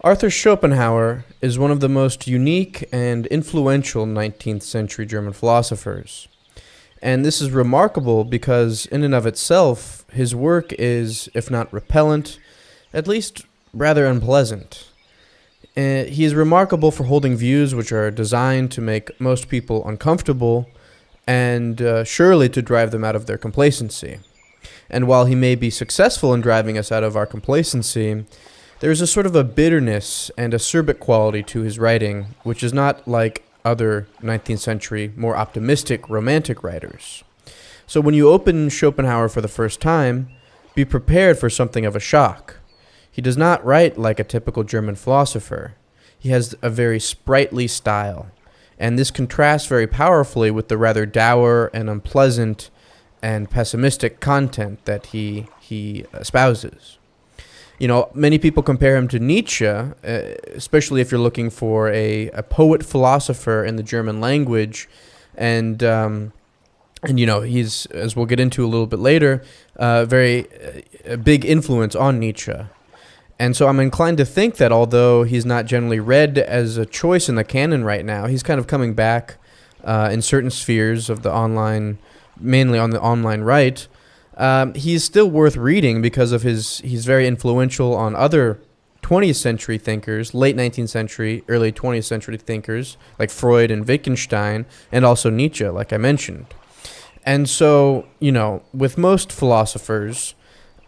Arthur Schopenhauer is one of the most unique and influential 19th century German philosophers. And this is remarkable because, in and of itself, his work is, if not repellent, at least rather unpleasant. He is remarkable for holding views which are designed to make most people uncomfortable and surely to drive them out of their complacency. And while he may be successful in driving us out of our complacency, there is a sort of a bitterness and acerbic quality to his writing, which is not like other 19th century, more optimistic, romantic writers. So when you open Schopenhauer for the first time, be prepared for something of a shock. He does not write like a typical German philosopher. He has a very sprightly style, and this contrasts very powerfully with the rather dour and unpleasant and pessimistic content that he espouses. You know, many people compare him to Nietzsche, especially if you're looking for a poet-philosopher in the German language. And you know, he's, as we'll get into a little bit later, a big influence on Nietzsche. And so I'm inclined to think that although he's not generally read as a choice in the canon right now, he's kind of coming back in certain spheres of the online, mainly on the online right. He's still worth reading because of he's very influential on other 20th century thinkers, late 19th century, early 20th century thinkers, like Freud and Wittgenstein, and also Nietzsche, like I mentioned. And so, you know, with most philosophers,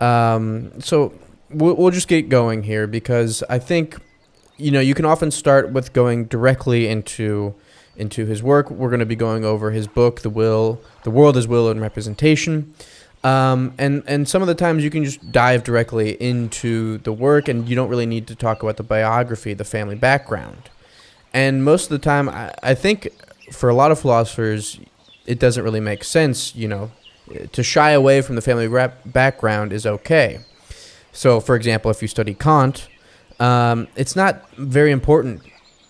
so we'll just get going here because I think, you know, you can often start with going directly into his work. We're going to be going over his book, The World as Will and Representation. And some of the times you can just dive directly into the work and you don't really need to talk about the biography, the family background. And most of the time, I think for a lot of philosophers, it doesn't really make sense, you know, to shy away from the family background is okay. So, for example, if you study Kant, it's not very important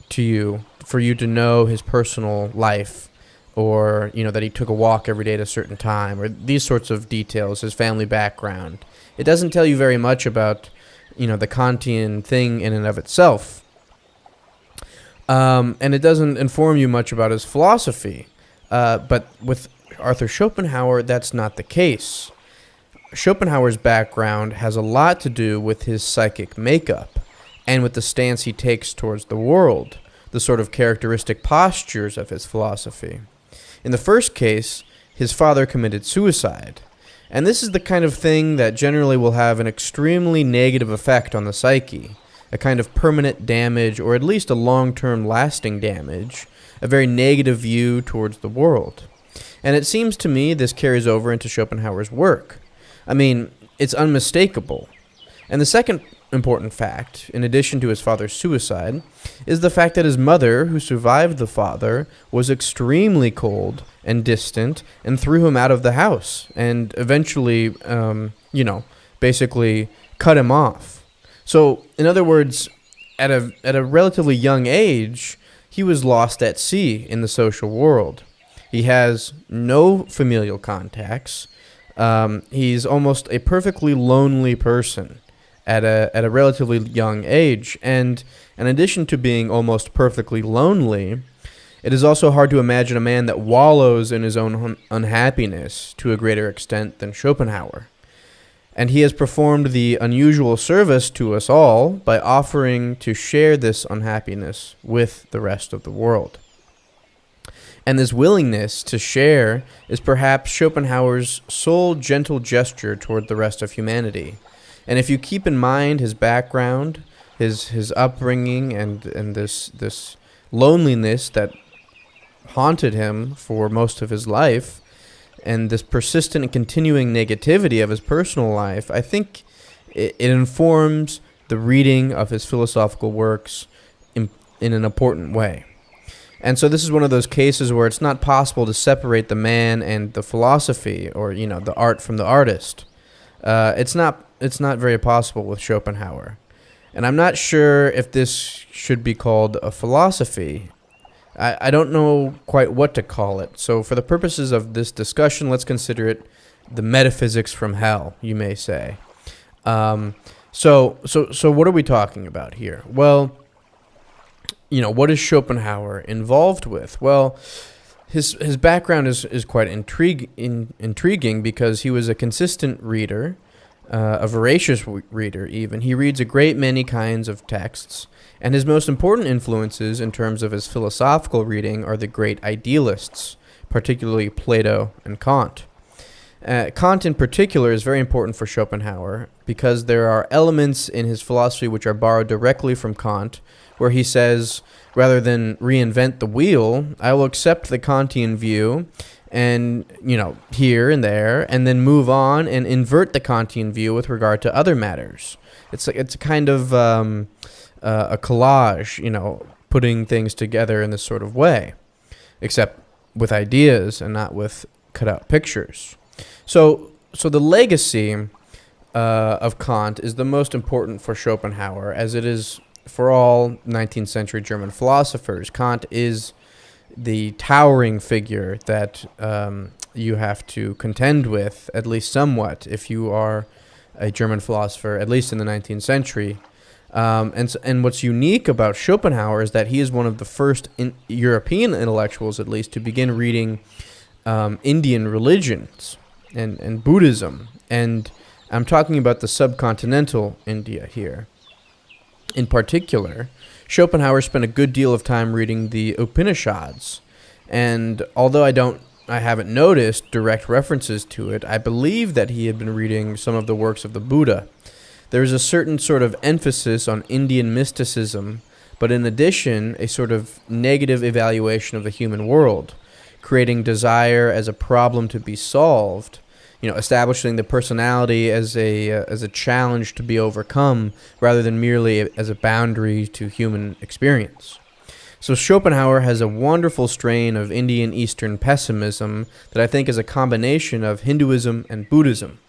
to you for you to know his personal life, or, you know, that he took a walk every day at a certain time, or these sorts of details, his family background. It doesn't tell you very much about, you know, the Kantian thing in and of itself. And it doesn't inform you much about his philosophy. But with Arthur Schopenhauer, that's not the case. Schopenhauer's background has a lot to do with his psychic makeup and with the stance he takes towards the world, the sort of characteristic postures of his philosophy. In the first case, his father committed suicide, and this is the kind of thing that generally will have an extremely negative effect on the psyche, a kind of permanent damage, or at least a long-term lasting damage, a very negative view towards the world. And it seems to me this carries over into Schopenhauer's work. I mean, it's unmistakable. And the second important fact, in addition to his father's suicide, is the fact that his mother, who survived the father, was extremely cold and distant and threw him out of the house and eventually, you know, basically cut him off. So, in other words, at a relatively young age, he was lost at sea in the social world. He has no familial contacts. He's almost a perfectly lonely person at a relatively young age. And in addition to being almost perfectly lonely, it is also hard to imagine a man that wallows in his own unhappiness to a greater extent than Schopenhauer. And he has performed the unusual service to us all by offering to share this unhappiness with the rest of the world. And this willingness to share is perhaps Schopenhauer's sole gentle gesture toward the rest of humanity. And if you keep in mind his background, his upbringing, and this loneliness that haunted him for most of his life, and this persistent and continuing negativity of his personal life, I think it informs the reading of his philosophical works in an important way. And so this is one of those cases where it's not possible to separate the man and the philosophy, or, you know, the art from the artist. It's not very possible with Schopenhauer. And I'm not sure if this should be called a philosophy. I don't know quite what to call it. So for the purposes of this discussion, let's consider it the metaphysics from hell, you may say. So what are we talking about here? Well, what is Schopenhauer involved with? Well, his background is quite intriguing because he was a consistent reader, a voracious reader even. He reads a great many kinds of texts, and his most important influences in terms of his philosophical reading are the great idealists, particularly Plato and Kant. Kant in particular is very important for Schopenhauer because there are elements in his philosophy which are borrowed directly from Kant, where he says, rather than reinvent the wheel, I will accept the Kantian view and, here and there, and then move on and invert the Kantian view with regard to other matters. It's a kind of a collage, putting things together in this sort of way, except with ideas and not with cut-out pictures. So the legacy of Kant is the most important for Schopenhauer, as it is for all 19th century German philosophers. Kant is the towering figure that you have to contend with, at least somewhat, if you are a German philosopher, at least in the 19th century. And what's unique about Schopenhauer is that he is one of the first European intellectuals, at least, to begin reading Indian religions and Buddhism. And I'm talking about the subcontinental India here. In particular, Schopenhauer spent a good deal of time reading the Upanishads, and although I haven't noticed direct references to it, I believe that he had been reading some of the works of the Buddha. There's a certain sort of emphasis on Indian mysticism, but in addition, a sort of negative evaluation of the human world, creating desire as a problem to be solved, establishing the personality as a challenge to be overcome rather than merely as a boundary to human experience. So Schopenhauer has a wonderful strain of Indian Eastern pessimism that I think is a combination of Hinduism and Buddhism.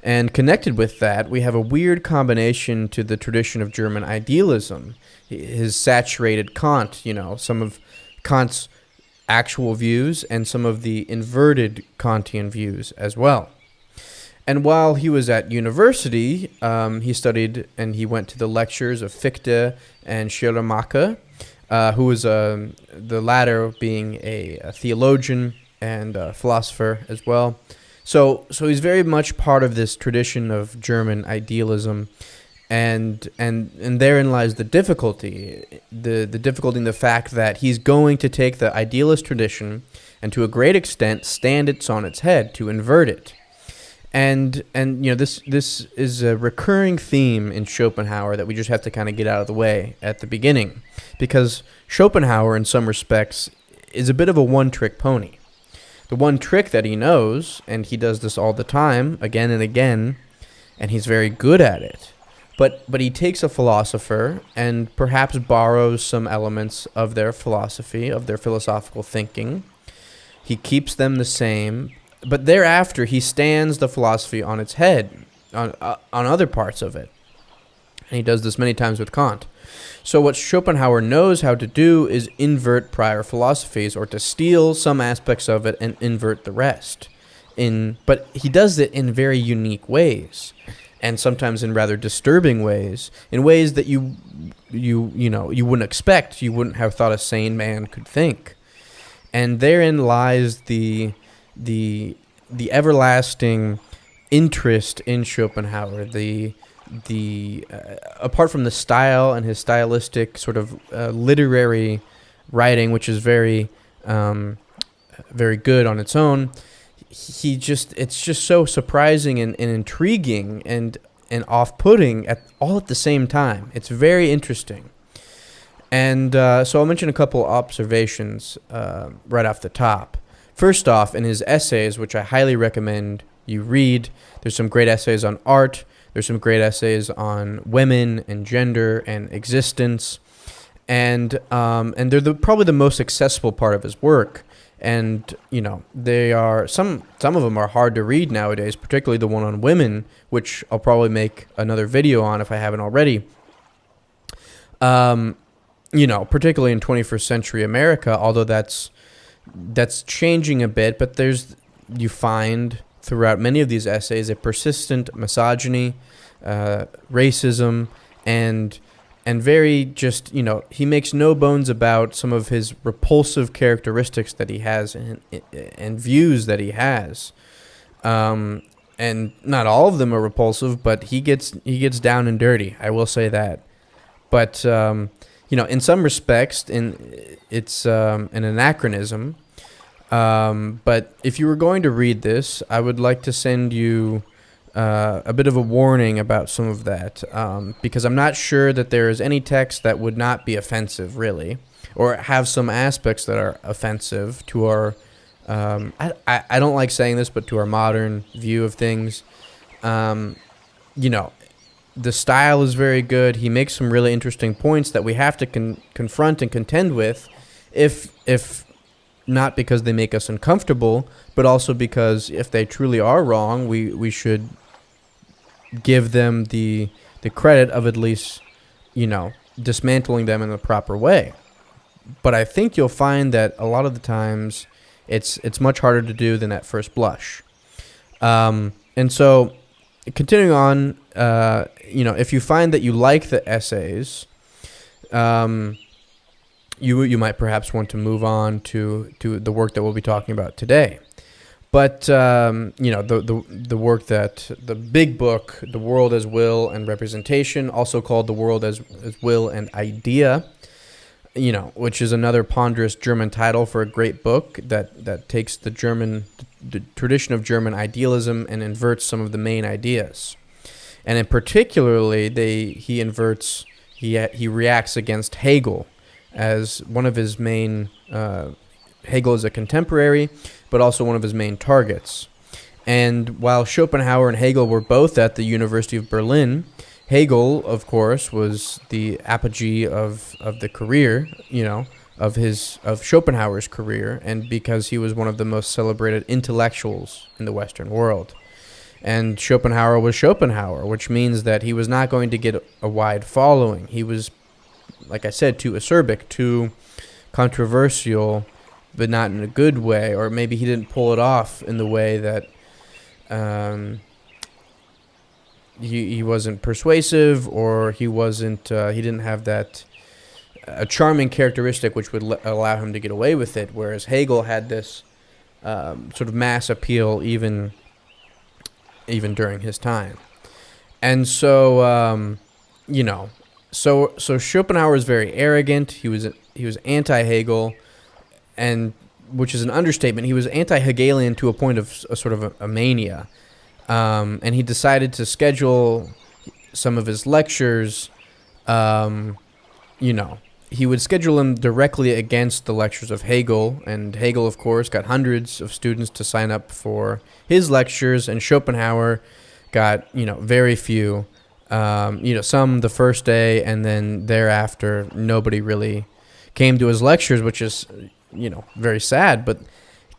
And connected with that, we have a weird combination to the tradition of German idealism. His saturated Kant, some of Kant's actual views and some of the inverted Kantian views as well. And while he was at university, he studied and he went to the lectures of Fichte and Schleiermacher, who was the latter being a theologian and a philosopher as well. So he's very much part of this tradition of German idealism, and therein lies the difficulty. The difficulty in the fact that he's going to take the idealist tradition and to a great extent stand it on its head, to invert it. And this is a recurring theme in Schopenhauer that we just have to kind of get out of the way at the beginning, because Schopenhauer in some respects is a bit of a one-trick pony. The one trick that he knows, and he does this all the time, again and again, and he's very good at it, but he takes a philosopher and perhaps borrows some elements of their philosophy, of their philosophical thinking. He keeps them the same, but thereafter he stands the philosophy on its head, on other parts of it. And he does this many times with Kant. So what Schopenhauer knows how to do is invert prior philosophies, or to steal some aspects of it and invert the rest. But he does it in very unique ways, and sometimes in rather disturbing ways, in ways that you wouldn't expect, you wouldn't have thought a sane man could think. And therein lies the everlasting interest in Schopenhauer, apart from the style and his stylistic sort of literary writing, which is very very good on its own. It's just so surprising and intriguing and off-putting all at the same time. It's very interesting. And so I'll mention a couple observations right off the top. First off, in his essays, which I highly recommend you read, there's some great essays on art, there's some great essays on women and gender and existence, and they're probably the most accessible part of his work. And they are some of them are hard to read nowadays, particularly the one on women, which I'll probably make another video on if I haven't already. Particularly in 21st century America, although that's changing a bit, but you find throughout many of these essays a persistent misogyny, racism, and very just, he makes no bones about some of his repulsive characteristics that he has and views that he has. And not all of them are repulsive, but he gets down and dirty. I will say that. But in some respects, it's an anachronism. But if you were going to read this, I would like to send you a bit of a warning about some of that, because I'm not sure that there is any text that would not be offensive, really, or have some aspects that are offensive to our I don't like saying this, but to our modern view of things. The style is very good. He makes some really interesting points that we have to confront and contend with, if not because they make us uncomfortable, but also because if they truly are wrong, we should give them the credit of at least, dismantling them in the proper way. But I think you'll find that a lot of the times it's much harder to do than at first blush. And so, continuing on, if you find that you like the essays, you might perhaps want to move on to the work that we'll be talking about today. But the work that the big book, The World as Will and Representation, also called The World as Will and Idea, which is another ponderous German title for a great book that takes the tradition of German idealism and inverts some of the main ideas. And in particularly, he reacts against Hegel as one of his main. Hegel is a contemporary, but also one of his main targets. And while Schopenhauer and Hegel were both at the University of Berlin, Hegel, of course, was the apogee of the career, of Schopenhauer's career, and because he was one of the most celebrated intellectuals in the Western world. And Schopenhauer was Schopenhauer, which means that he was not going to get a wide following. He was, like I said, too acerbic, too controversial, but not in a good way, or maybe he didn't pull it off in the way that he wasn't persuasive, or he didn't have that a charming characteristic which would allow him to get away with it, whereas Hegel had this sort of mass appeal even during his time. And so so Schopenhauer is very arrogant. He was anti-Hegel, and which is an understatement. He was anti-Hegelian to a point of a sort of a mania. And he decided to schedule some of his lectures. He would schedule them directly against the lectures of Hegel, and Hegel, of course, got hundreds of students to sign up for his lectures, and Schopenhauer got very few. Some the first day, and then thereafter nobody really came to his lectures, which is very sad. But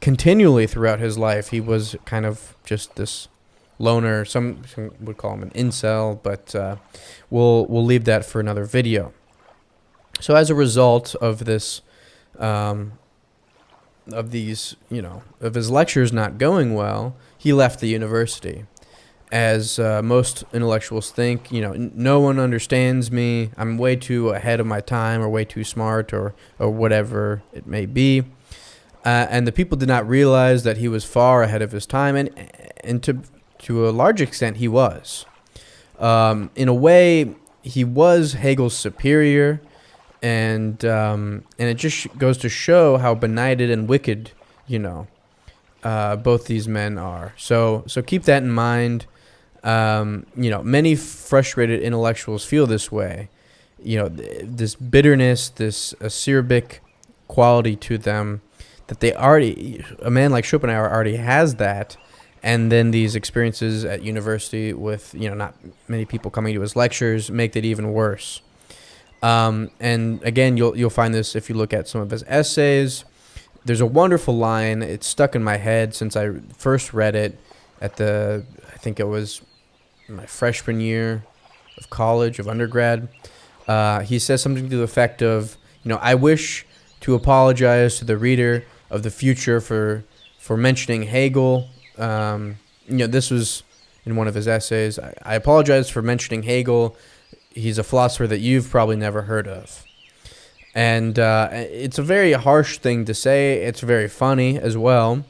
continually throughout his life, he was kind of just this loner. Some would call him an incel, but we'll leave that for another video. So as a result of this, of his lectures not going well, he left the university. As most intellectuals think, no one understands me. I'm way too ahead of my time, or way too smart, or whatever it may be. And the people did not realize that he was far ahead of his time, and to a large extent, he was. In a way, he was Hegel's superior, and it just goes to show how benighted and wicked, both these men are. So keep that in mind. Many frustrated intellectuals feel this way. This bitterness, this acerbic quality to them, that a man like Schopenhauer already has that. And then these experiences at university with, not many people coming to his lectures make it even worse. And again, you'll find this if you look at some of his essays. There's a wonderful line. It's stuck in my head since I first read it I think it was my freshman year of college, of undergrad. He says something to the effect of, I wish to apologize to the reader of the future for mentioning Hegel. This was in one of his essays. I apologize for mentioning Hegel. He's a philosopher that you've probably never heard of. And it's a very harsh thing to say. It's very funny as well.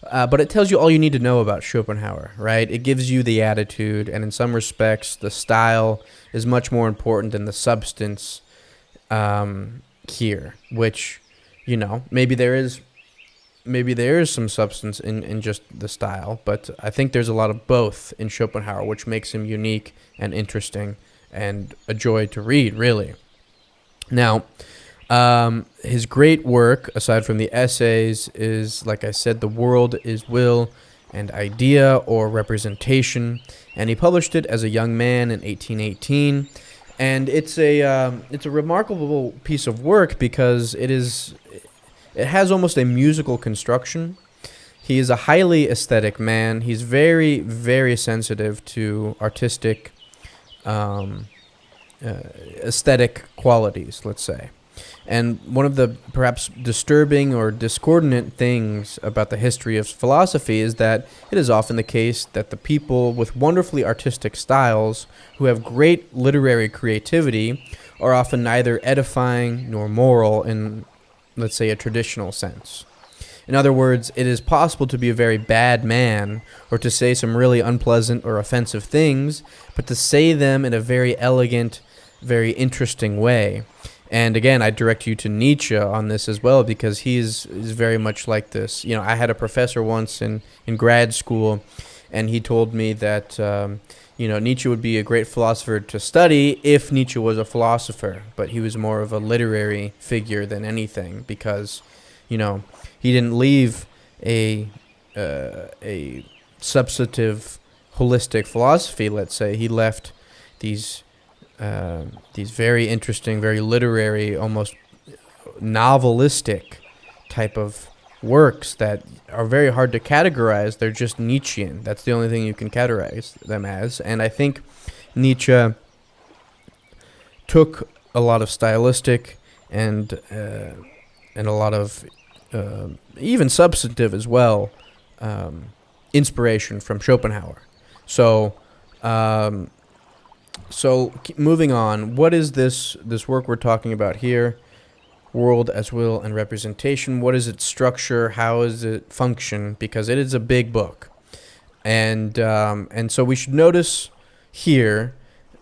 But it tells you all you need to know about Schopenhauer, right? It gives you the attitude, and in some respects, the style is much more important than the substance here, which, maybe there is some substance in just the style, but I think there's a lot of both in Schopenhauer, which makes him unique and interesting and a joy to read, really. Now, his great work, aside from the essays, is, like I said, The World is Will and Idea, or Representation, and he published it as a young man in 1818. And it's a remarkable piece of work because it has almost a musical construction. He is a highly aesthetic man. He's very, very sensitive to artistic, aesthetic qualities, let's say. And one of the perhaps disturbing or discordant things about the history of philosophy is that it is often the case that the people with wonderfully artistic styles who have great literary creativity are often neither edifying nor moral in, let's say, a traditional sense. In other words, it is possible to be a very bad man or to say some really unpleasant or offensive things, but to say them in a very elegant, very interesting way. And again, I direct you to Nietzsche on this as well, because he's very much like this. I had a professor once in grad school, and he told me that Nietzsche would be a great philosopher to study if Nietzsche was a philosopher, but he was more of a literary figure than anything, because he didn't leave a substantive, holistic philosophy. Let's say he left these very interesting, very literary, almost novelistic type of works that are very hard to categorize. They're just Nietzschean. That's the only thing you can categorize them as. And I think Nietzsche took a lot of stylistic and a lot of even substantive as well inspiration from Schopenhauer. So moving on, what is this work we're talking about here? World as Will and Representation. What is its structure? How does it function? Because it is a big book. And so we should notice here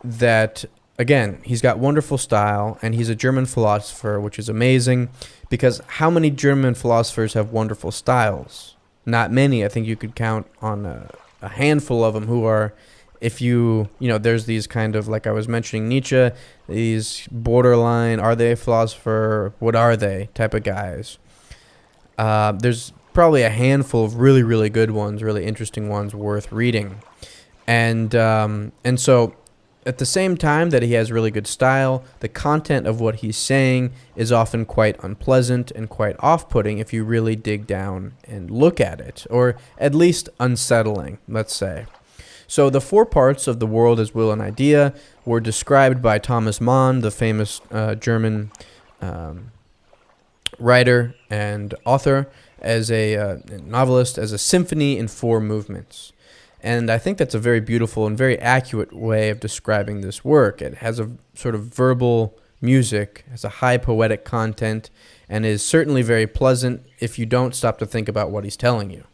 that, again, he's got wonderful style, and he's a German philosopher, which is amazing, because how many German philosophers have wonderful styles? Not many. I think you could count on a handful of them who are, if there's these kind of, like I was mentioning, Nietzsche, these borderline, are they a philosopher, what are they, type of guys. There's probably a handful of really, really good ones, really interesting ones worth reading. And so at the same time that he has really good style, the content of what he's saying is often quite unpleasant and quite off-putting if you really dig down and look at it, or at least unsettling, let's say. So the 4 parts of The World as Will and Idea were described by Thomas Mann, the famous German writer and author, as a novelist, as a symphony in 4 movements. And I think that's a very beautiful and very accurate way of describing this work. It has a sort of verbal music, has a high poetic content, and is certainly very pleasant if you don't stop to think about what he's telling you.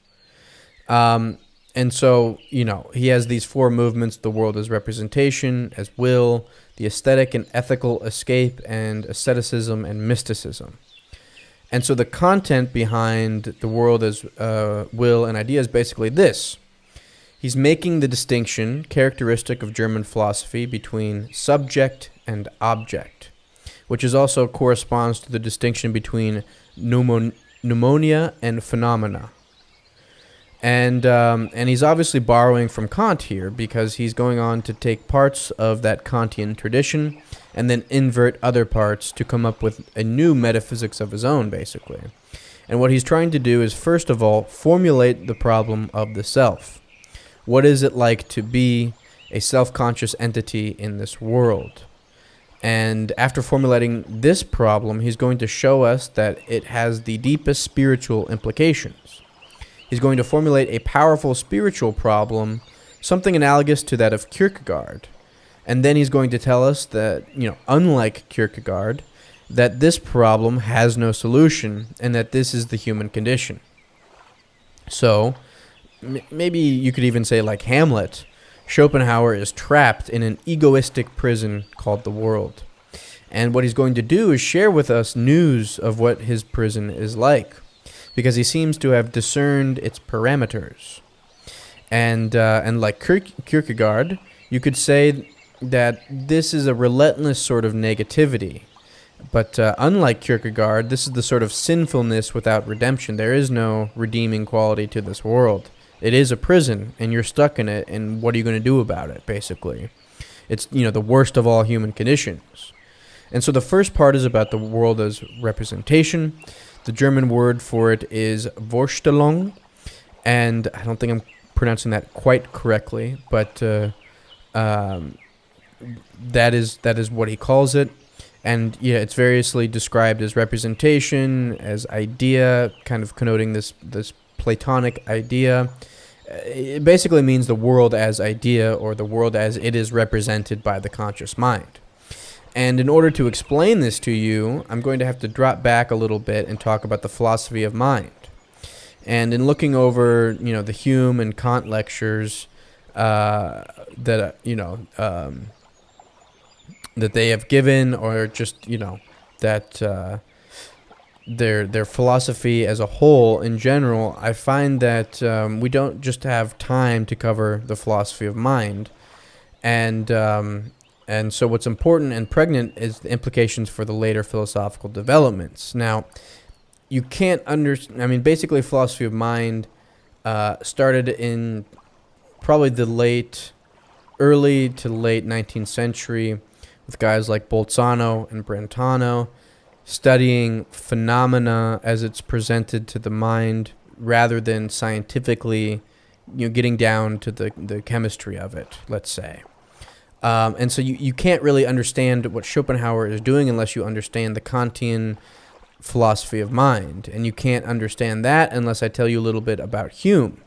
And so, he has these 4 movements: the world as representation, as will, the aesthetic and ethical escape, and asceticism and mysticism. And so the content behind the world as will and idea is basically this. He's making the distinction, characteristic of German philosophy, between subject and object, which is also corresponds to the distinction between pneumonia and phenomena. And he's obviously borrowing from Kant here, because he's going on to take parts of that Kantian tradition and then invert other parts to come up with a new metaphysics of his own, basically. And what he's trying to do is, first of all, formulate the problem of the self. What is it like to be a self-conscious entity in this world? And after formulating this problem, he's going to show us that it has the deepest spiritual implications. He's going to formulate a powerful spiritual problem something analogous to that of Kierkegaard. And then he's going to tell us that, unlike Kierkegaard, that this problem has no solution and that this is the human condition. So, maybe you could even say, like Hamlet, Schopenhauer is trapped in an egoistic prison called the world. And what he's going to do is share with us news of what his prison is like, because he seems to have discerned its parameters. And like Kierkegaard, you could say that this is a relentless sort of negativity. But unlike Kierkegaard, this is the sort of sinfulness without redemption. There is no redeeming quality to this world. It is a prison, and you're stuck in it, and what are you going to do about it, basically? It's, the worst of all human conditions. And so the first part is about the world as representation. The German word for it is Vorstellung, and I don't think I'm pronouncing that quite correctly, but that is what he calls it. And it's variously described as representation, as idea, kind of connoting this Platonic idea. It basically means the world as idea, or the world as it is represented by the conscious mind. And in order to explain this to you, I'm going to have to drop back a little bit and talk about the philosophy of mind. And in looking over, the Hume and Kant lectures that they have given, or just that their philosophy as a whole in general, I find that we don't just have time to cover the philosophy of mind, and so what's important and pregnant is the implications for the later philosophical developments. Now, you can't basically philosophy of mind started in probably the early to late 19th century, with guys like Bolzano and Brentano, studying phenomena as it's presented to the mind, rather than scientifically, getting down to the chemistry of it, let's say. And so you can't really understand what Schopenhauer is doing unless you understand the Kantian philosophy of mind. And you can't understand that unless I tell you a little bit about Hume.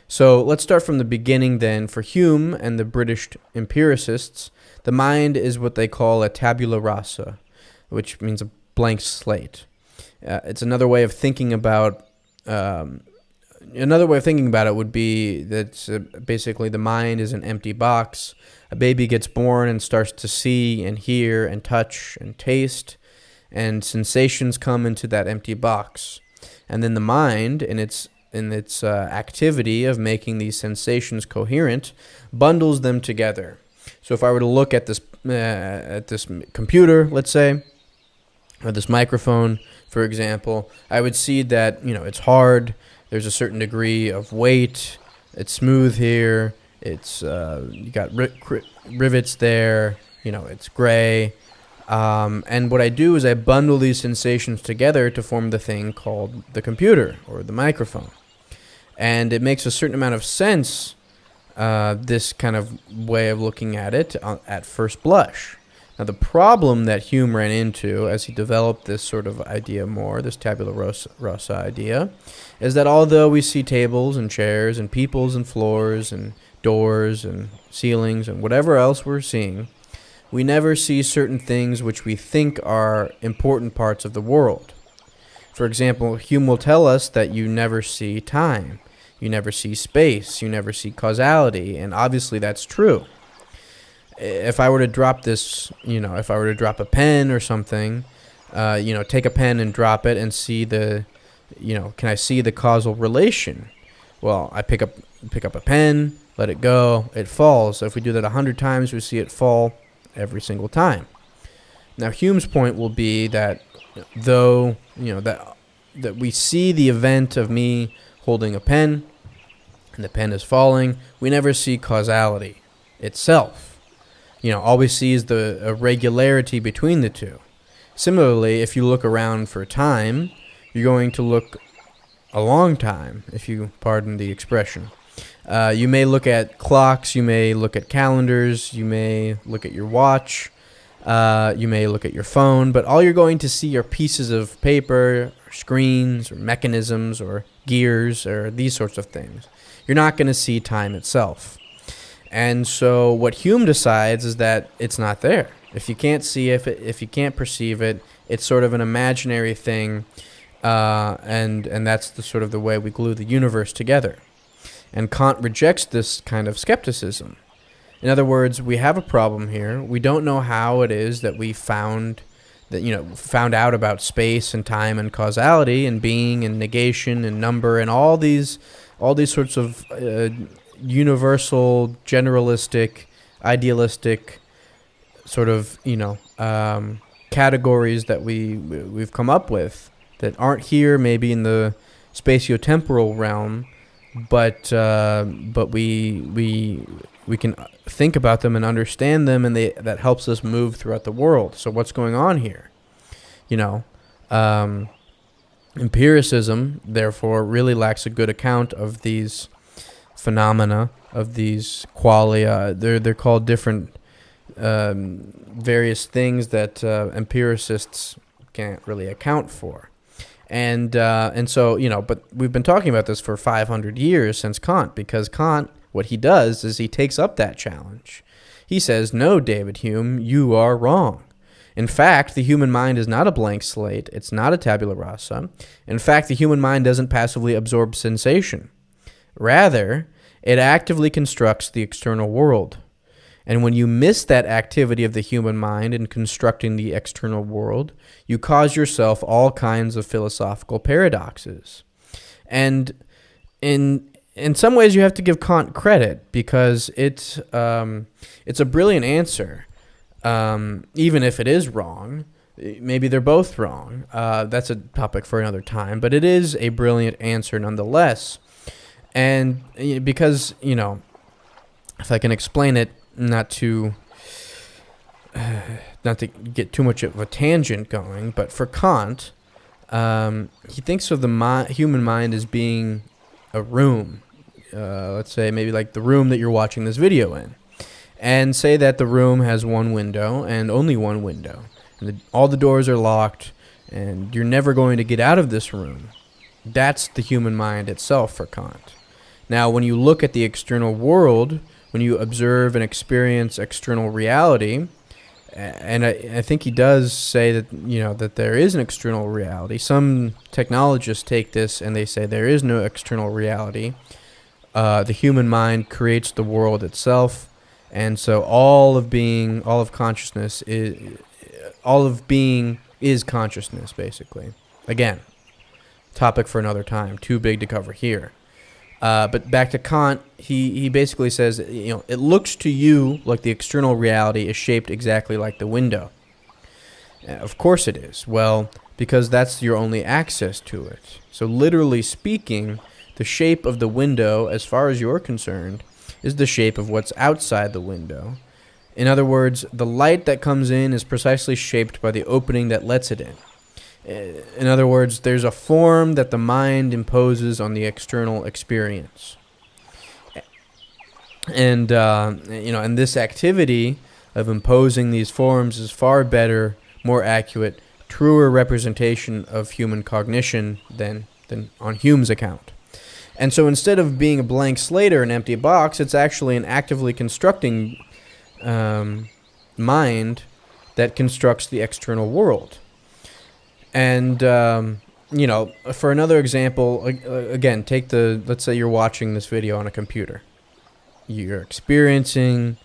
So let's start from the beginning then. For Hume and the British empiricists, the mind is what they call a tabula rasa, which means a blank slate. It's another way of thinking about it would be that basically the mind is an empty box. A baby gets born and starts to see and hear and touch and taste, and sensations come into that empty box. And then the mind, in its activity of making these sensations coherent, bundles them together. So if I were to look at this computer, let's say, or this microphone, for example, I would see that it's hard. There's a certain degree of weight. It's smooth here. It's you got rivets there. It's gray. And what I do is I bundle these sensations together to form the thing called the computer or the microphone. And it makes a certain amount of sense, this kind of way of looking at it at first blush. Now, the problem that Hume ran into as he developed this sort of idea more, this tabula rasa idea, is that although we see tables and chairs and peoples and floors and doors and ceilings and whatever else we're seeing, we never see certain things which we think are important parts of the world. For example, Hume will tell us that you never see time, you never see space, you never see causality, and obviously that's true. If I were to drop this, if I were to drop a pen or something, take a pen and drop it and see can I see the causal relation? Well, I pick up a pen, let it go, it falls. So if we do that 100 times, we see it fall every single time. Now, Hume's point will be that though, that we see the event of me holding a pen and the pen is falling, we never see causality itself. All we see is the irregularity between the two. Similarly, if you look around for time, you're going to look a long time, if you pardon the expression. You may look at clocks, you may look at calendars, you may look at your watch, you may look at your phone, but all you're going to see are pieces of paper, or screens, or mechanisms, or gears, or these sorts of things. You're not going to see time itself. And so what Hume decides is that it's not there. If you can't see it, if you can't perceive it, it's sort of an imaginary thing, and that's the sort of the way we glue the universe together. And Kant rejects this kind of skepticism. In other words, we have a problem here. We don't know how it is that we found out about space and time and causality and being and negation and number and all these sorts of universal, generalistic, idealistic sort of categories that we've come up with that aren't here maybe in the spatiotemporal realm, but we can think about them and understand them, and that helps us move throughout the world. So what's going on here? Empiricism, therefore, really lacks a good account of these phenomena, of these qualia. They're called different various things that empiricists can't really account for. And so, but we've been talking about this for 500 years since Kant, because Kant, what he does is he takes up that challenge. He says, no, David Hume, you are wrong. In fact, the human mind is not a blank slate. It's not a tabula rasa. In fact, the human mind doesn't passively absorb sensation. Rather, it actively constructs the external world. And when you miss that activity of the human mind in constructing the external world, you cause yourself all kinds of philosophical paradoxes. And in some ways, you have to give Kant credit, because it's a brilliant answer, even if it is wrong. Maybe they're both wrong. That's a topic for another time, but it is a brilliant answer nonetheless. And because, if I can explain it, not to get too much of a tangent going, but for Kant, he thinks of the human mind as being a room. Let's say maybe like the room that you're watching this video in, and say that the room has one window and only one window, and all the doors are locked, and you're never going to get out of this room. That's the human mind itself for Kant. Now, when you look at the external world, when you observe and experience external reality, and I think he does say that, that there is an external reality. Some technologists take this and they say there is no external reality. The human mind creates the world itself, and so all of being is consciousness, basically. Again, topic for another time, too big to cover here. But back to Kant, he basically says, it looks to you like the external reality is shaped exactly like the window. Of course it is. Well, because that's your only access to it. So literally speaking, the shape of the window, as far as you're concerned, is the shape of what's outside the window. In other words, the light that comes in is precisely shaped by the opening that lets it in. In other words, there's a form that the mind imposes on the external experience. And, and this activity of imposing these forms is far better, more accurate, truer representation of human cognition than on Hume's account. And so instead of being a blank slate or an empty box, it's actually an actively constructing mind that constructs the external world. And, for another example, again, let's say you're watching this video on a computer. You're experiencing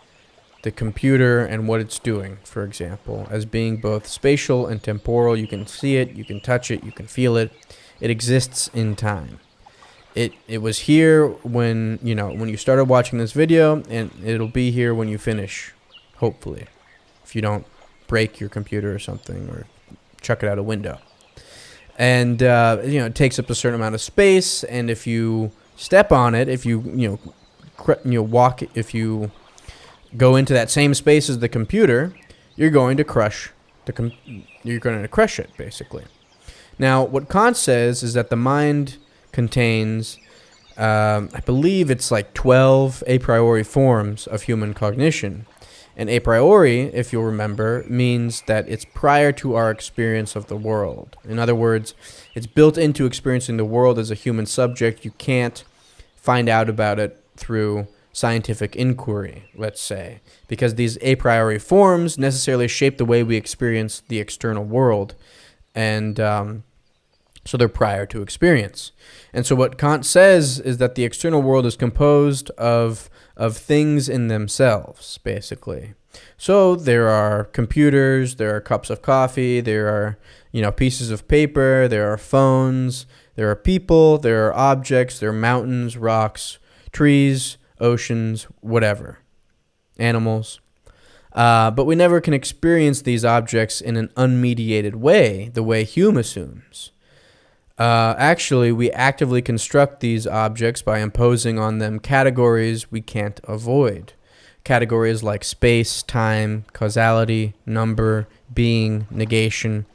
the computer and what it's doing, for example, as being both spatial and temporal. You can see it, you can touch it, you can feel it. It exists in time. It was here when you started watching this video, and it'll be here when you finish, hopefully, if you don't break your computer or something or chuck it out a window. And it takes up a certain amount of space, and if you step on it, if you walk, if you go into that same space as the computer, you're going to crush it, basically. Now, what Kant says is that the mind contains, I believe it's like 12 a priori forms of human cognition. And a priori, if you'll remember, means that it's prior to our experience of the world. In other words, it's built into experiencing the world as a human subject. You can't find out about it through scientific inquiry, let's say, because these a priori forms necessarily shape the way we experience the external world, and so they're prior to experience. And so what Kant says is that the external world is composed of things in themselves, basically. So there are computers, there are cups of coffee, there are, pieces of paper, there are phones, there are people, there are objects, there are mountains, rocks, trees, oceans, whatever, animals. But we never can experience these objects in an unmediated way, the way Hume assumes. Actually, we actively construct these objects by imposing on them categories we can't avoid. Categories like space, time, causality, number, being, negation.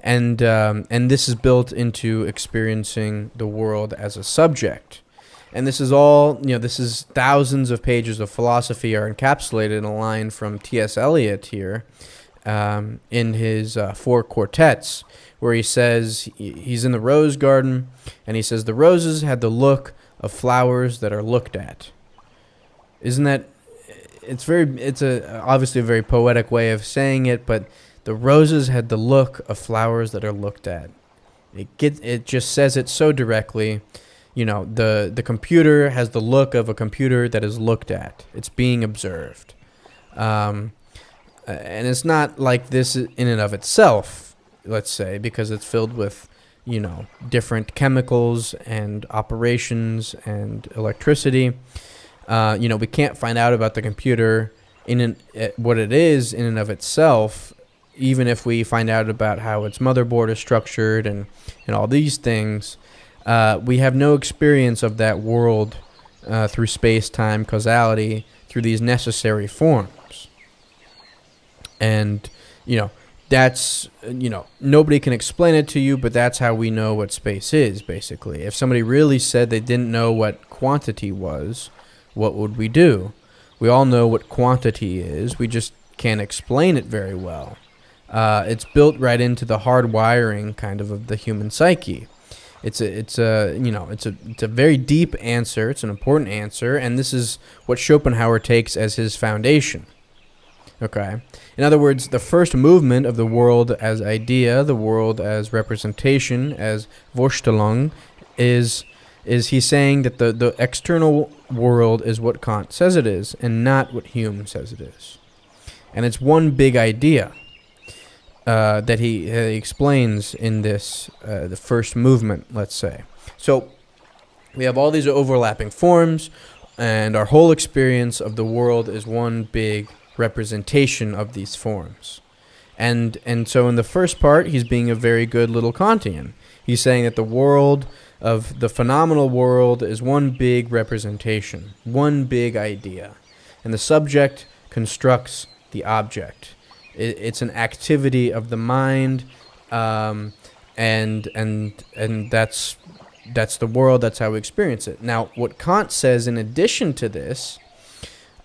And this is built into experiencing the world as a subject. And this is all, this is thousands of pages of philosophy are encapsulated in a line from T.S. Eliot here in his Four Quartets, where he says, he's in the rose garden, and he says, the roses had the look of flowers that are looked at. Isn't that, obviously a very poetic way of saying it, but the roses had the look of flowers that are looked at. It just says it so directly. The computer has the look of a computer that is looked at. It's being observed. And it's not like this in and of itself, let's say, because it's filled with, different chemicals and operations and electricity. We can't find out about the computer what it is in and of itself, even if we find out about how its motherboard is structured and all these things. We have no experience of that world through space-time causality, through these necessary forms. And, that's, nobody can explain it to you, but that's how we know what space is, basically. If somebody really said they didn't know what quantity was, what would we do? We all know what quantity is. We just can't explain it very well. It's built right into the hard wiring kind of the human psyche. It's a very deep answer. It's an important answer, and this is what Schopenhauer takes as his foundation. Okay. In other words, the first movement of the world as idea, the world as representation, as Vorstellung, is he's saying that the external world is what Kant says it is, and not what Hume says it is. And it's one big idea that he explains in this, the first movement, let's say. So we have all these overlapping forms, and our whole experience of the world is one big representation of these forms. And so in the first part, he's being a very good little Kantian. He's saying that the world of the phenomenal world is one big representation, one big idea. And the subject constructs the object. It's an activity of the mind, and that's the world. That's how we experience it. Now, what Kant says in addition to this,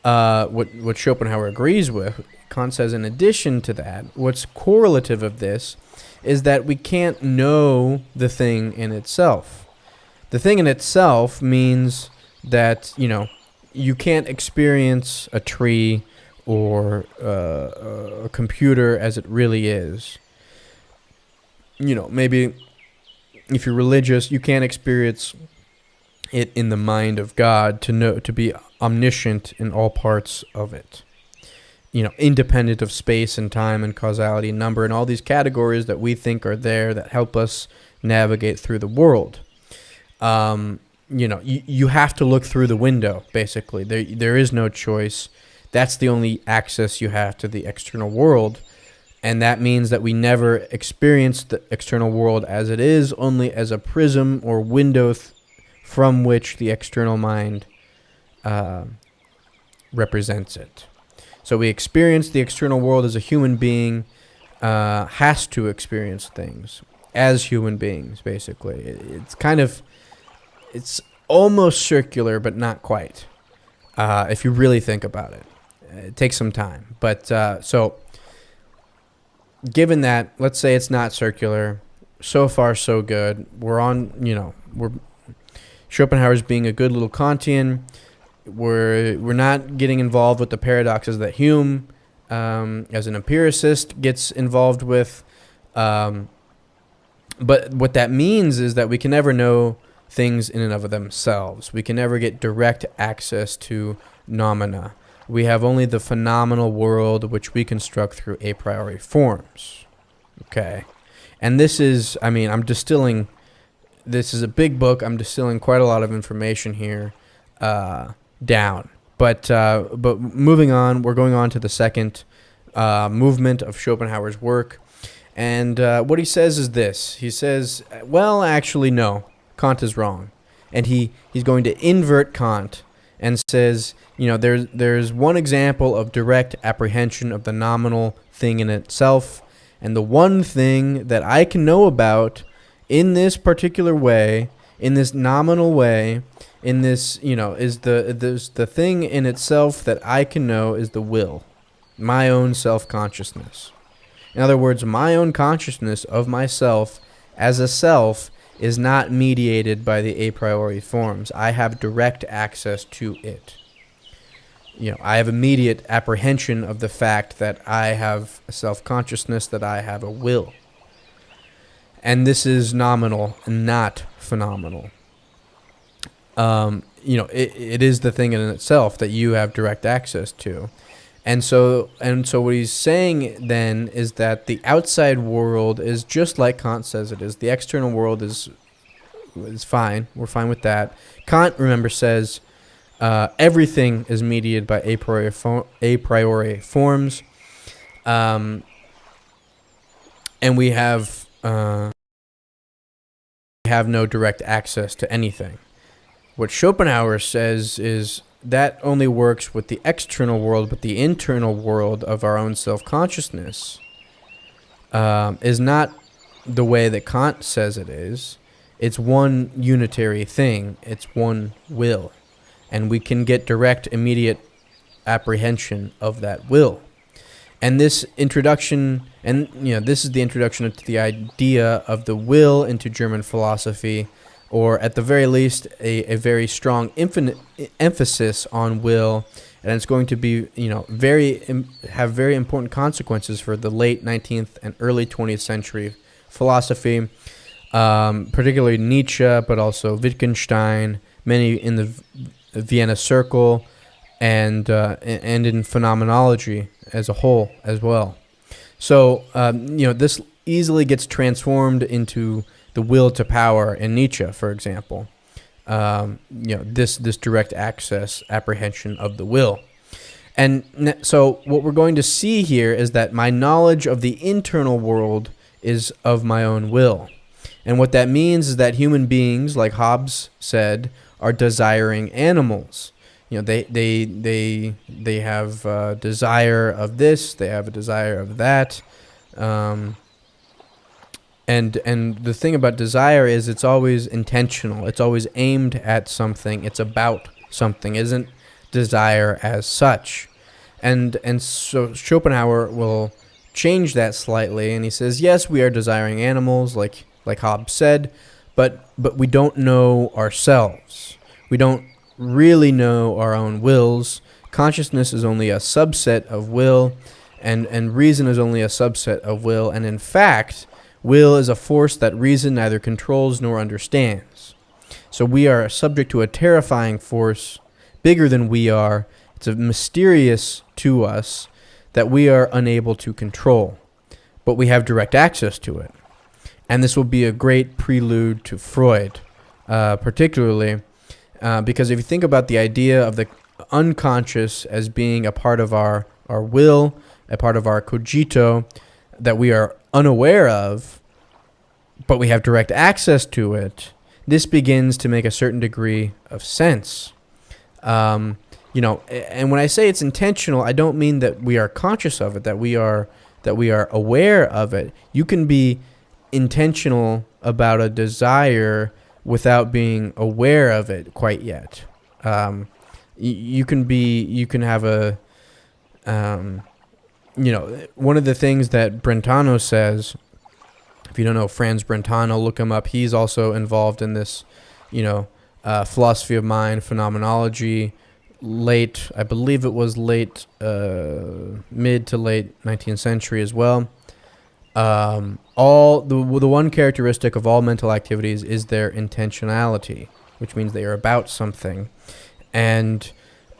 what Schopenhauer agrees with, Kant says in addition to that, what's correlative of this is that we can't know the thing in itself. The thing in itself means that, you can't experience a tree or a computer as it really is. Maybe if you're religious, you can't experience it in the mind of God to be omniscient in all parts of it. Independent of space and time and causality and number and all these categories that we think are there that help us navigate through the world. You have to look through the window, basically. There is no choice. That's the only access you have to the external world. And that means that we never experience the external world as it is, only as a prism or window from which the external mind represents it. So we experience the external world as a human being has to experience things as human beings, basically. It's almost circular, but not quite, if you really think about it. It takes some time. But so given that, let's say it's not circular, so far so good. Schopenhauer's being a good little Kantian. we're not getting involved with the paradoxes that Hume, as an empiricist, gets involved with. But what that means is that we can never know things in and of themselves. We can never get direct access to noumena. We have only the phenomenal world which we construct through a priori forms. Okay. And this is, I'm distilling, this is a big book. I'm distilling quite a lot of information here down. But moving on, we're going on to the second movement of Schopenhauer's work. And what he says is this. He says, well, actually, no, Kant is wrong. And he's going to invert Kant and says, there's one example of direct apprehension of the nominal thing in itself. And the one thing that I can know about in this particular way, in this nominal way, in this, is the thing in itself that I can know is the will, my own self-consciousness. In other words, my own consciousness of myself as a self is not mediated by the a priori forms. I have direct access to it. I have immediate apprehension of the fact that I have a self-consciousness, that I have a will. And this is nominal and not phenomenal. It is the thing in itself that you have direct access to. And so what he's saying then is that the outside world is just like Kant says it is. The external world is fine. We're fine with that. Kant, remember, says everything is mediated by a priori forms. And we have no direct access to anything. What Schopenhauer says is that only works with the external world, but the internal world of our own self-consciousness is not the way that Kant says it is. It's one unitary thing. It's one will. And we can get direct, immediate apprehension of that will. And this introduction, this is the introduction to the idea of the will into German philosophy, or at the very least, a very strong emphasis on will, and it's going to be, have very important consequences for the late 19th and early 20th century philosophy, particularly Nietzsche, but also Wittgenstein, many in the Vienna Circle, and in phenomenology as a whole as well. So, this easily gets transformed into the will to power in Nietzsche, for example. This direct access, apprehension of the will. And so what we're going to see here is that my knowledge of the internal world is of my own will. And what that means is that human beings, like Hobbes said, are desiring animals. They have a desire of this, they have a desire of that. And the thing about desire is it's always intentional. It's always aimed at something. It's about something. It isn't desire as such. And so Schopenhauer will change that slightly, and he says, yes, we are desiring animals, like Hobbes said, but we don't know ourselves. We don't really know our own wills. Consciousness is only a subset of will, and reason is only a subset of will, and in fact, will is a force that reason neither controls nor understands. So we are subject to a terrifying force bigger than we are. It's mysterious to us that we are unable to control, but we have direct access to it. And this will be a great prelude to Freud, particularly because if you think about the idea of the unconscious as being a part of our will, a part of our cogito, that we are unaware of, but we have direct access to it, this begins to make a certain degree of sense. And when I say it's intentional, I don't mean that we are conscious of it, that we are aware of it. You can be intentional about a desire without being aware of it quite yet. You can have a one of the things that Brentano says, if you don't know Franz Brentano, look him up. He's also involved in this, philosophy of mind, phenomenology, I believe it was mid to late 19th century as well. All the one characteristic of all mental activities is their intentionality, which means they are about something, and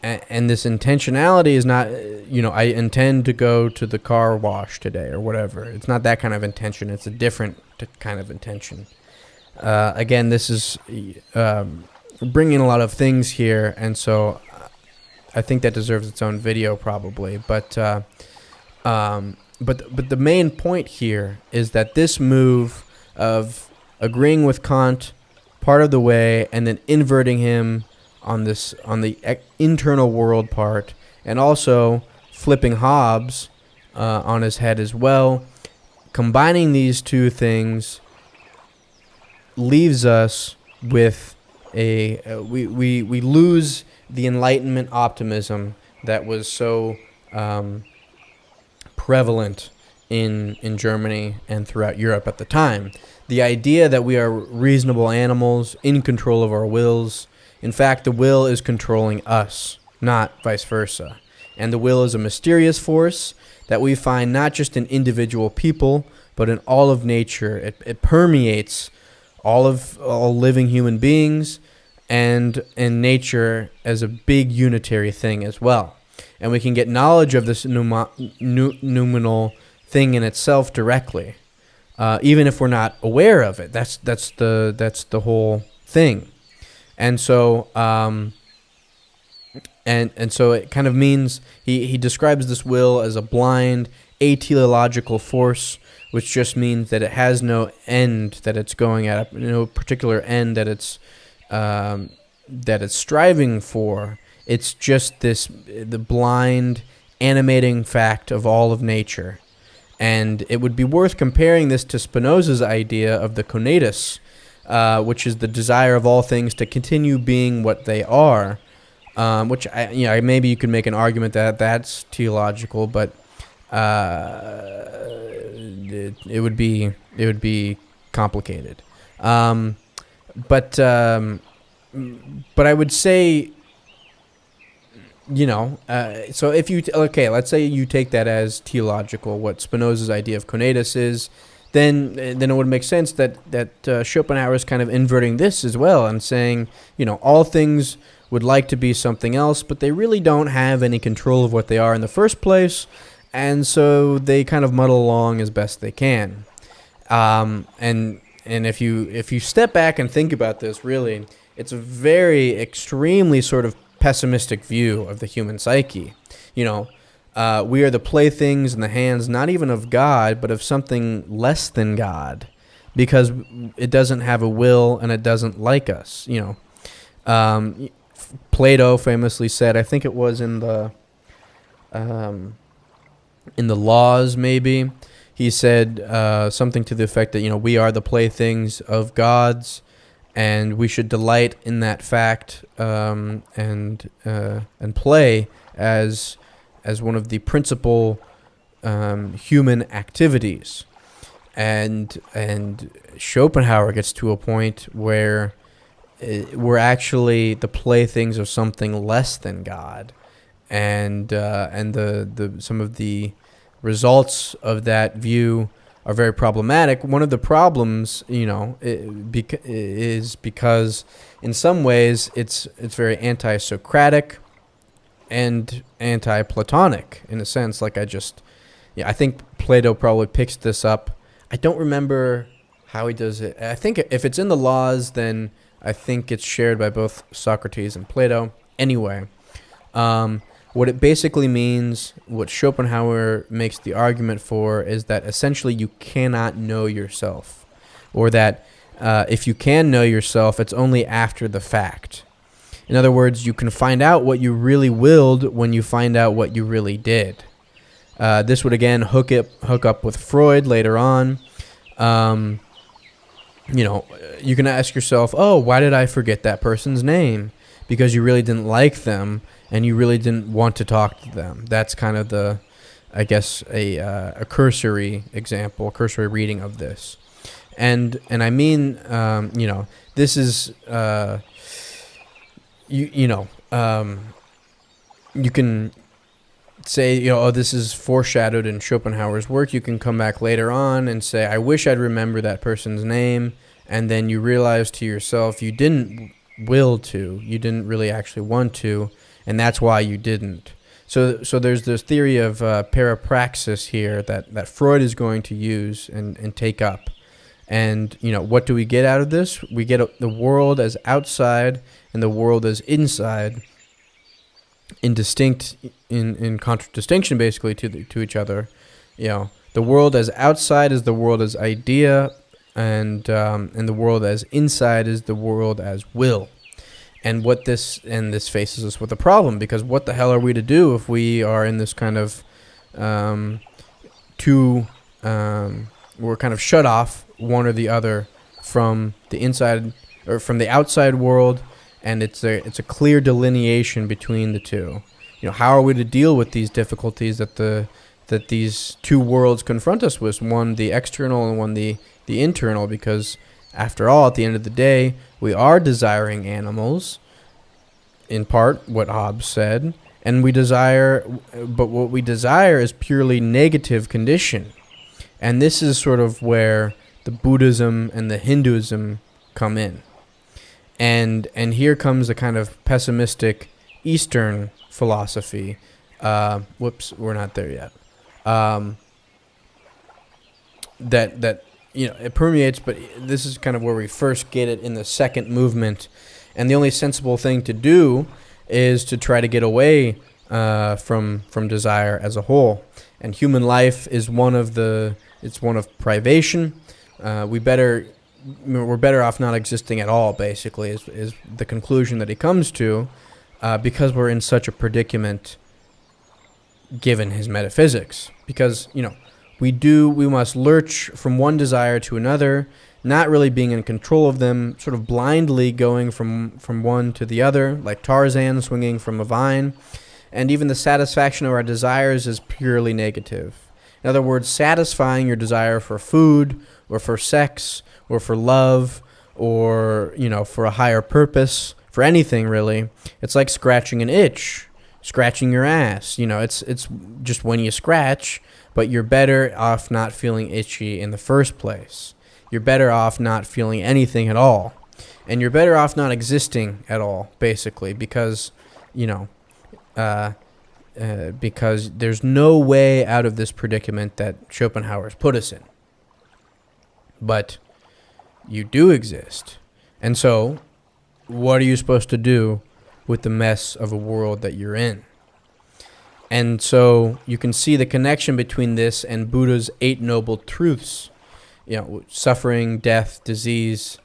this intentionality is not, I intend to go to the car wash today or whatever. It's not that kind of intention. It's a different kind of intention. Again, this is bringing a lot of things here, and so I think that deserves its own video probably. But the main point here is that this move of agreeing with Kant part of the way and then inverting him on the internal world part, and also flipping Hobbes on his head as well, combining these two things leaves us with we lose the Enlightenment optimism that was so prevalent in Germany and throughout Europe at the time. The idea that we are reasonable animals in control of our wills. In fact, the will is controlling us, not vice versa. And the will is a mysterious force that we find not just in individual people, but in all of nature. It permeates all living human beings and in nature as a big unitary thing as well. And we can get knowledge of this noumenal thing in itself directly, even if we're not aware of it. That's the whole thing. And so and so it kind of means he describes this will as a blind ateleological force, which just means that it has no end that it's going at, no particular end that it's striving for. It's just the blind animating fact of all of nature. And it would be worth comparing this to Spinoza's idea of the conatus, which is the desire of all things to continue being what they are, which maybe you could make an argument that that's theological, but it would be complicated. But I would say, so if let's say you take that as theological, what Spinoza's idea of conatus is, then it would make sense that Schopenhauer is kind of inverting this as well and saying, all things would like to be something else, but they really don't have any control of what they are in the first place, and so they kind of muddle along as best they can. And if you step back and think about this, really, it's a very extremely sort of pessimistic view of the human psyche. We are the playthings in the hands not even of God, but of something less than God, because it doesn't have a will and it doesn't like us. Plato famously said, I think it was in the Laws, maybe, he said something to the effect that we are the playthings of gods, and we should delight in that fact and play as one of the principal human activities. And Schopenhauer gets to a point where we're actually the playthings of something less than God, and the some of the results of that view are very problematic. One of the problems, is because in some ways it's very anti-Socratic and anti-Platonic in a sense. Like I think Plato probably picks this up. I don't remember how he does it. I think if it's in the Laws, then I think it's shared by both Socrates and Plato. Anyway, what it basically means, what Schopenhauer makes the argument for, is that essentially you cannot know yourself, or that if you can know yourself, it's only after the fact. In other words, you can find out what you really willed when you find out what you really did. This would again hook up with Freud later on. You can ask yourself, oh, why did I forget that person's name? Because you really didn't like them and you really didn't want to talk to them. That's kind of a cursory example, cursory reading of this. And I mean, this is, you can say, oh, this is foreshadowed in Schopenhauer's work. You can come back later on and say, I wish I'd remember that person's name. And then you realize to yourself you didn't will to. You didn't really actually want to. And that's why you didn't. So there's this theory of parapraxis here that Freud is going to use and take up. And, what do we get out of this? We get the world as outside and the world as inside in contradistinction basically to each other. The world as outside is the world as idea, and the world as inside is the world as will. And this faces us with a problem, because what the hell are we to do if we are in this kind of we're kind of shut off, one or the other, from the inside or from the outside world, and it's a clear delineation between the two. How are we to deal with these difficulties that these two worlds confront us with, one the external and one the internal? Because after all, at the end of the day, we are desiring animals, in part what Hobbes said, and but what we desire is purely negative condition. And this is sort of where the Buddhism and the Hinduism come in. And here comes a kind of pessimistic Eastern philosophy. We're not there yet. That it permeates, but this is kind of where we first get it in the second movement. And the only sensible thing to do is to try to get away from desire as a whole. And human life is one of privation. We're better off not existing at all, basically, is the conclusion that he comes to, because we're in such a predicament given his metaphysics. Because, we must lurch from one desire to another, not really being in control of them, sort of blindly going from one to the other, like Tarzan swinging from a vine. And even the satisfaction of our desires is purely negative. In other words, satisfying your desire for food or for sex or for love or, for a higher purpose, for anything really, it's like scratching an itch, scratching your ass. It's just when you scratch, but you're better off not feeling itchy in the first place. You're better off not feeling anything at all. And you're better off not existing at all, basically, because, because there's no way out of this predicament that Schopenhauer's put us in. But you do exist. And so, what are you supposed to do with the mess of a world that you're in? And so you can see the connection between this and Buddha's 8 Noble Truths. Suffering, death, disease,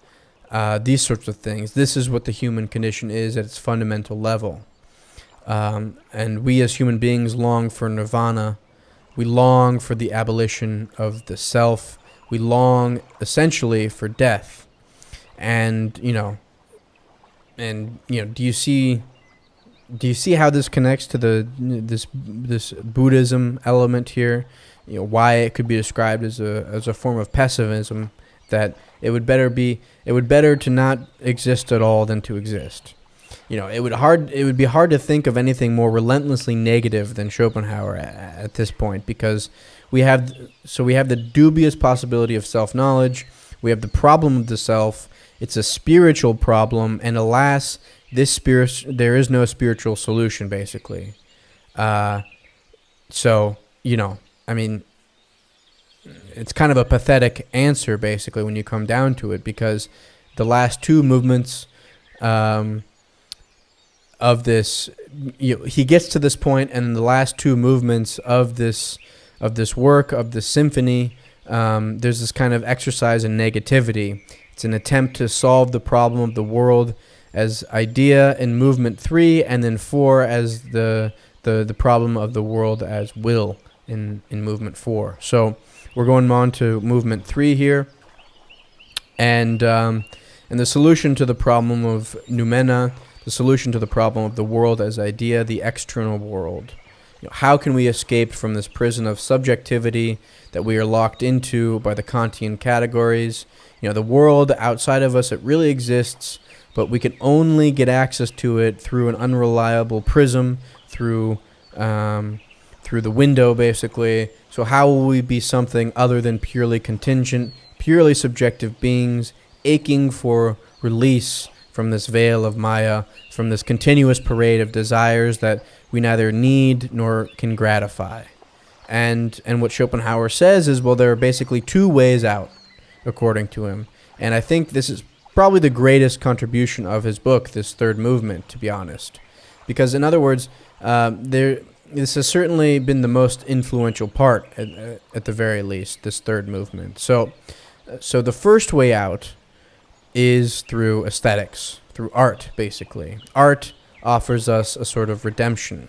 these sorts of things. This is what the human condition is at its fundamental level. And we as human beings long for nirvana. We long for the abolition of the self. We long essentially for death. And, do you see how this connects to this Buddhism element here? Why it could be described as a form of pessimism, that it would better to not exist at all than to exist. It would be hard to think of anything more relentlessly negative than Schopenhauer at this point, because we have the dubious possibility of self-knowledge. We have the problem of the self. It's a spiritual problem, and alas, there is no spiritual solution, basically. It's kind of a pathetic answer, basically, when you come down to it, because the last two movements of this, he gets to this point, and the last two movements of this work, of the symphony, there's this kind of exercise in negativity. It's an attempt to solve the problem of the world as idea in movement 3, and then 4 as the problem of the world as will in movement 4. So we're going on to movement 3 here, and the solution to the problem of noumena, the solution to the problem of the world as idea, the external world. How can we escape from this prison of subjectivity that we are locked into by the Kantian categories? The world outside of us, it really exists, but we can only get access to it through an unreliable prism through through the window, basically. So how will we be something other than purely contingent, purely subjective beings, aching for release from this veil of Maya, from this continuous parade of desires that we neither need nor can gratify? And what Schopenhauer says is, well, there are basically two ways out, according to him. And I think this is probably the greatest contribution of his book, this third movement, to be honest. Because, in other words, this has certainly been the most influential part, at the very least, this third movement. So the first way out is through aesthetics, through art, basically. Art offers us a sort of redemption.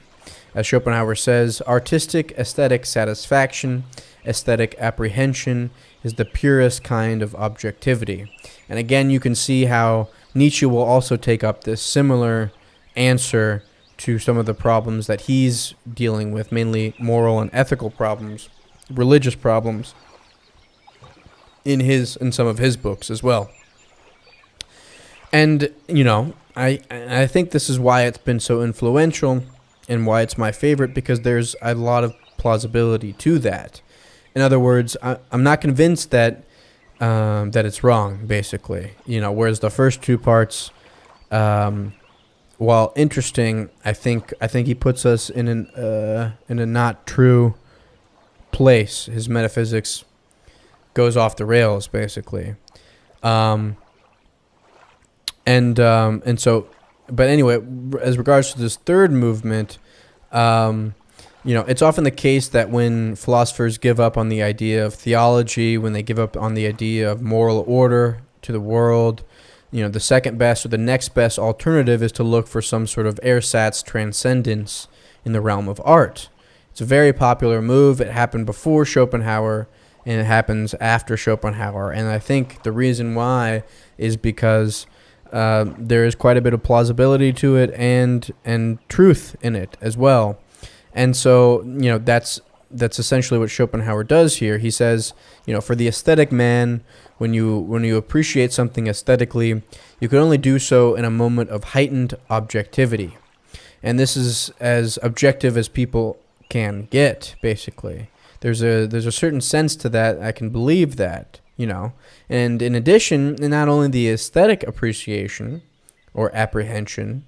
As Schopenhauer says, artistic aesthetic satisfaction, aesthetic apprehension, is the purest kind of objectivity. And again, you can see how Nietzsche will also take up this similar answer to some of the problems that he's dealing with, mainly moral and ethical problems, religious problems, in some of his books as well. And, I think this is why it's been so influential and why it's my favorite, because there's a lot of plausibility to that. In other words, I'm not convinced that it's wrong, basically. Whereas the first two parts, while interesting, I think he puts us in a not true place. His metaphysics goes off the rails, basically. And so, but anyway, as regards to this third movement, it's often the case that when philosophers give up on the idea of theology, when they give up on the idea of moral order to the world, the second best or the next best alternative is to look for some sort of ersatz transcendence in the realm of art. It's a very popular move. It happened before Schopenhauer, and it happens after Schopenhauer. And I think the reason why is because there is quite a bit of plausibility to it and truth in it as well. And so, that's essentially what Schopenhauer does here. He says, for the aesthetic man, when you appreciate something aesthetically, you can only do so in a moment of heightened objectivity. And this is as objective as people can get, basically. There's a certain sense to that. I can believe that, And in addition, not only the aesthetic appreciation or apprehension,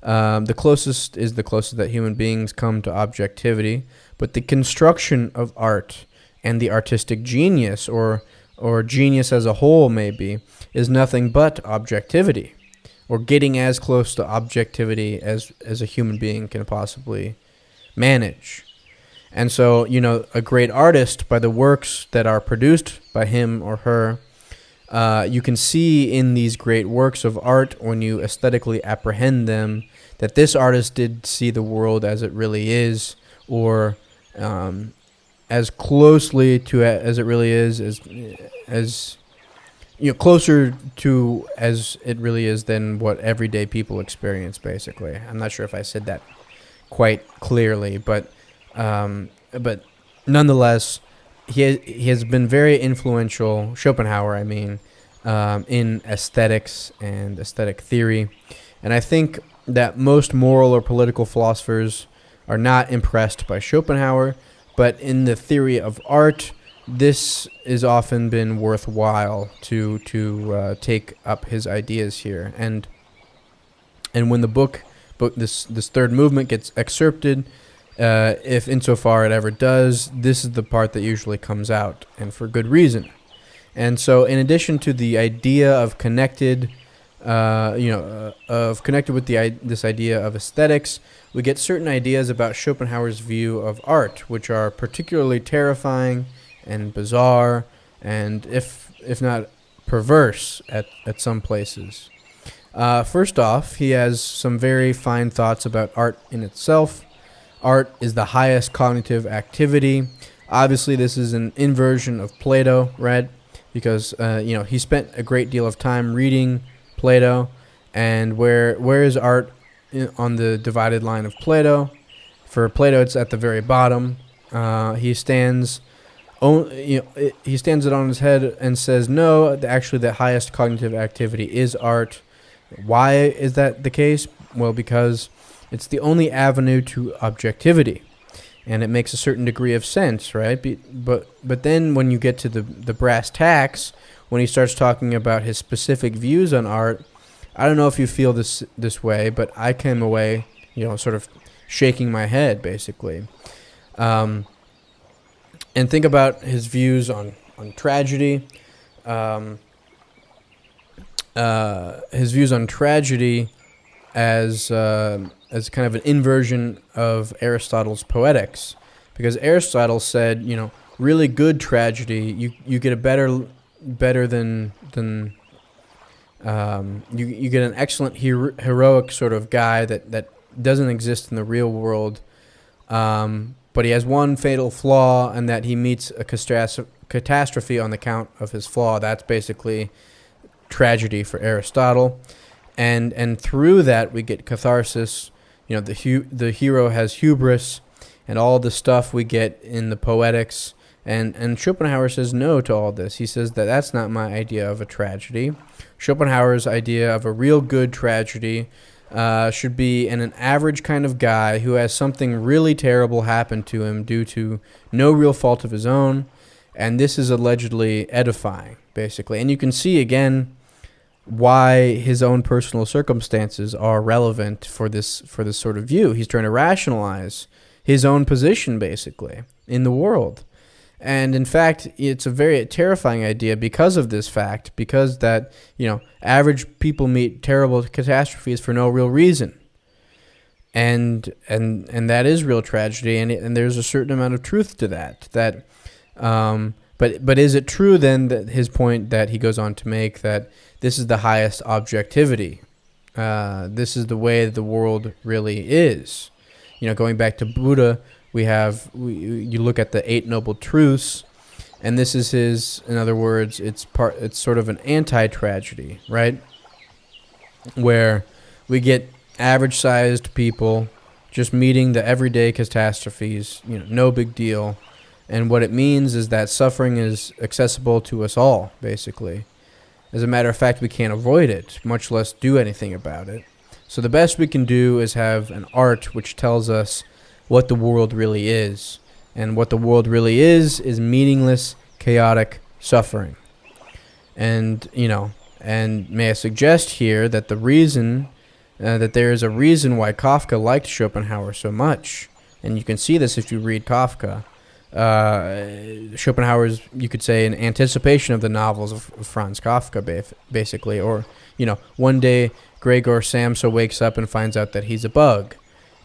the closest that human beings come to objectivity, but the construction of art and the artistic genius, or genius as a whole maybe, is nothing but objectivity, or getting as close to objectivity as a human being can possibly manage. And so, a great artist, by the works that are produced by him or her, you can see in these great works of art, when you aesthetically apprehend them, that this artist did see the world as it really is, or as closely to as it really is, as closer to as it really is than what everyday people experience, basically. I'm not sure if I said that quite clearly, but nonetheless, he has been very influential, Schopenhauer, in aesthetics and aesthetic theory. And I think that most moral or political philosophers are not impressed by Schopenhauer, but in the theory of art, this has often been worthwhile to take up his ideas here. And when the book this third movement gets excerpted, if insofar it ever does, this is the part that usually comes out, and for good reason. And so, in addition to the idea of connected with this idea of aesthetics, we get certain ideas about Schopenhauer's view of art, which are particularly terrifying and bizarre, and if not perverse at some places. First off, he has some very fine thoughts about art in itself. Art is the highest cognitive activity. Obviously, this is an inversion of Plato, right? Because he spent a great deal of time reading Plato, and where is art on the divided line of Plato? For Plato, it's at the very bottom. He stands it on his head and says, no, actually the highest cognitive activity is art. Why is that the case? Well, because It's the only avenue to objectivity, and it makes a certain degree of sense, right? But then when you get to the brass tacks, when he starts talking about his specific views on art, I don't know if you feel this way, but I came away, sort of shaking my head, basically. And think about his views on tragedy. His views on tragedy as kind of an inversion of Aristotle's Poetics, because Aristotle said, really good tragedy, you get a better than you get an excellent heroic sort of guy that doesn't exist in the real world, but he has one fatal flaw, and that he meets a catastrophe on the count of his flaw. That's basically tragedy for Aristotle, and through that we get catharsis. The hero has hubris, and all the stuff we get in the Poetics. And Schopenhauer says no to all this. He says that that's not my idea of a tragedy. Schopenhauer's idea of a real good tragedy should be an average kind of guy who has something really terrible happen to him due to no real fault of his own, and this is allegedly edifying, basically. And you can see, again, why his own personal circumstances are relevant for this sort of view. He's trying to rationalize his own position, basically, in the world. And in fact, it's a very terrifying idea because of this fact, because that, average people meet terrible catastrophes for no real reason. And that is real tragedy, and there's a certain amount of truth to that. But is it true then that his point that he goes on to make, that this is the highest objectivity? This is the way the world really is. Going back to Buddha, you look at the Eight Noble Truths, and this is his, in other words, it's sort of an anti-tragedy, right? Where we get average-sized people just meeting the everyday catastrophes, no big deal. And what it means is that suffering is accessible to us all, basically. As a matter of fact, we can't avoid it, much less do anything about it. So the best we can do is have an art which tells us what the world really is. And what the world really is meaningless, chaotic suffering. And, and may I suggest here that the reason, that there is a reason why Kafka liked Schopenhauer so much. And you can see this if you read Kafka. Schopenhauer's, you could say, an anticipation of the novels of Franz Kafka, basically. Or, one day Gregor Samsa wakes up and finds out that he's a bug.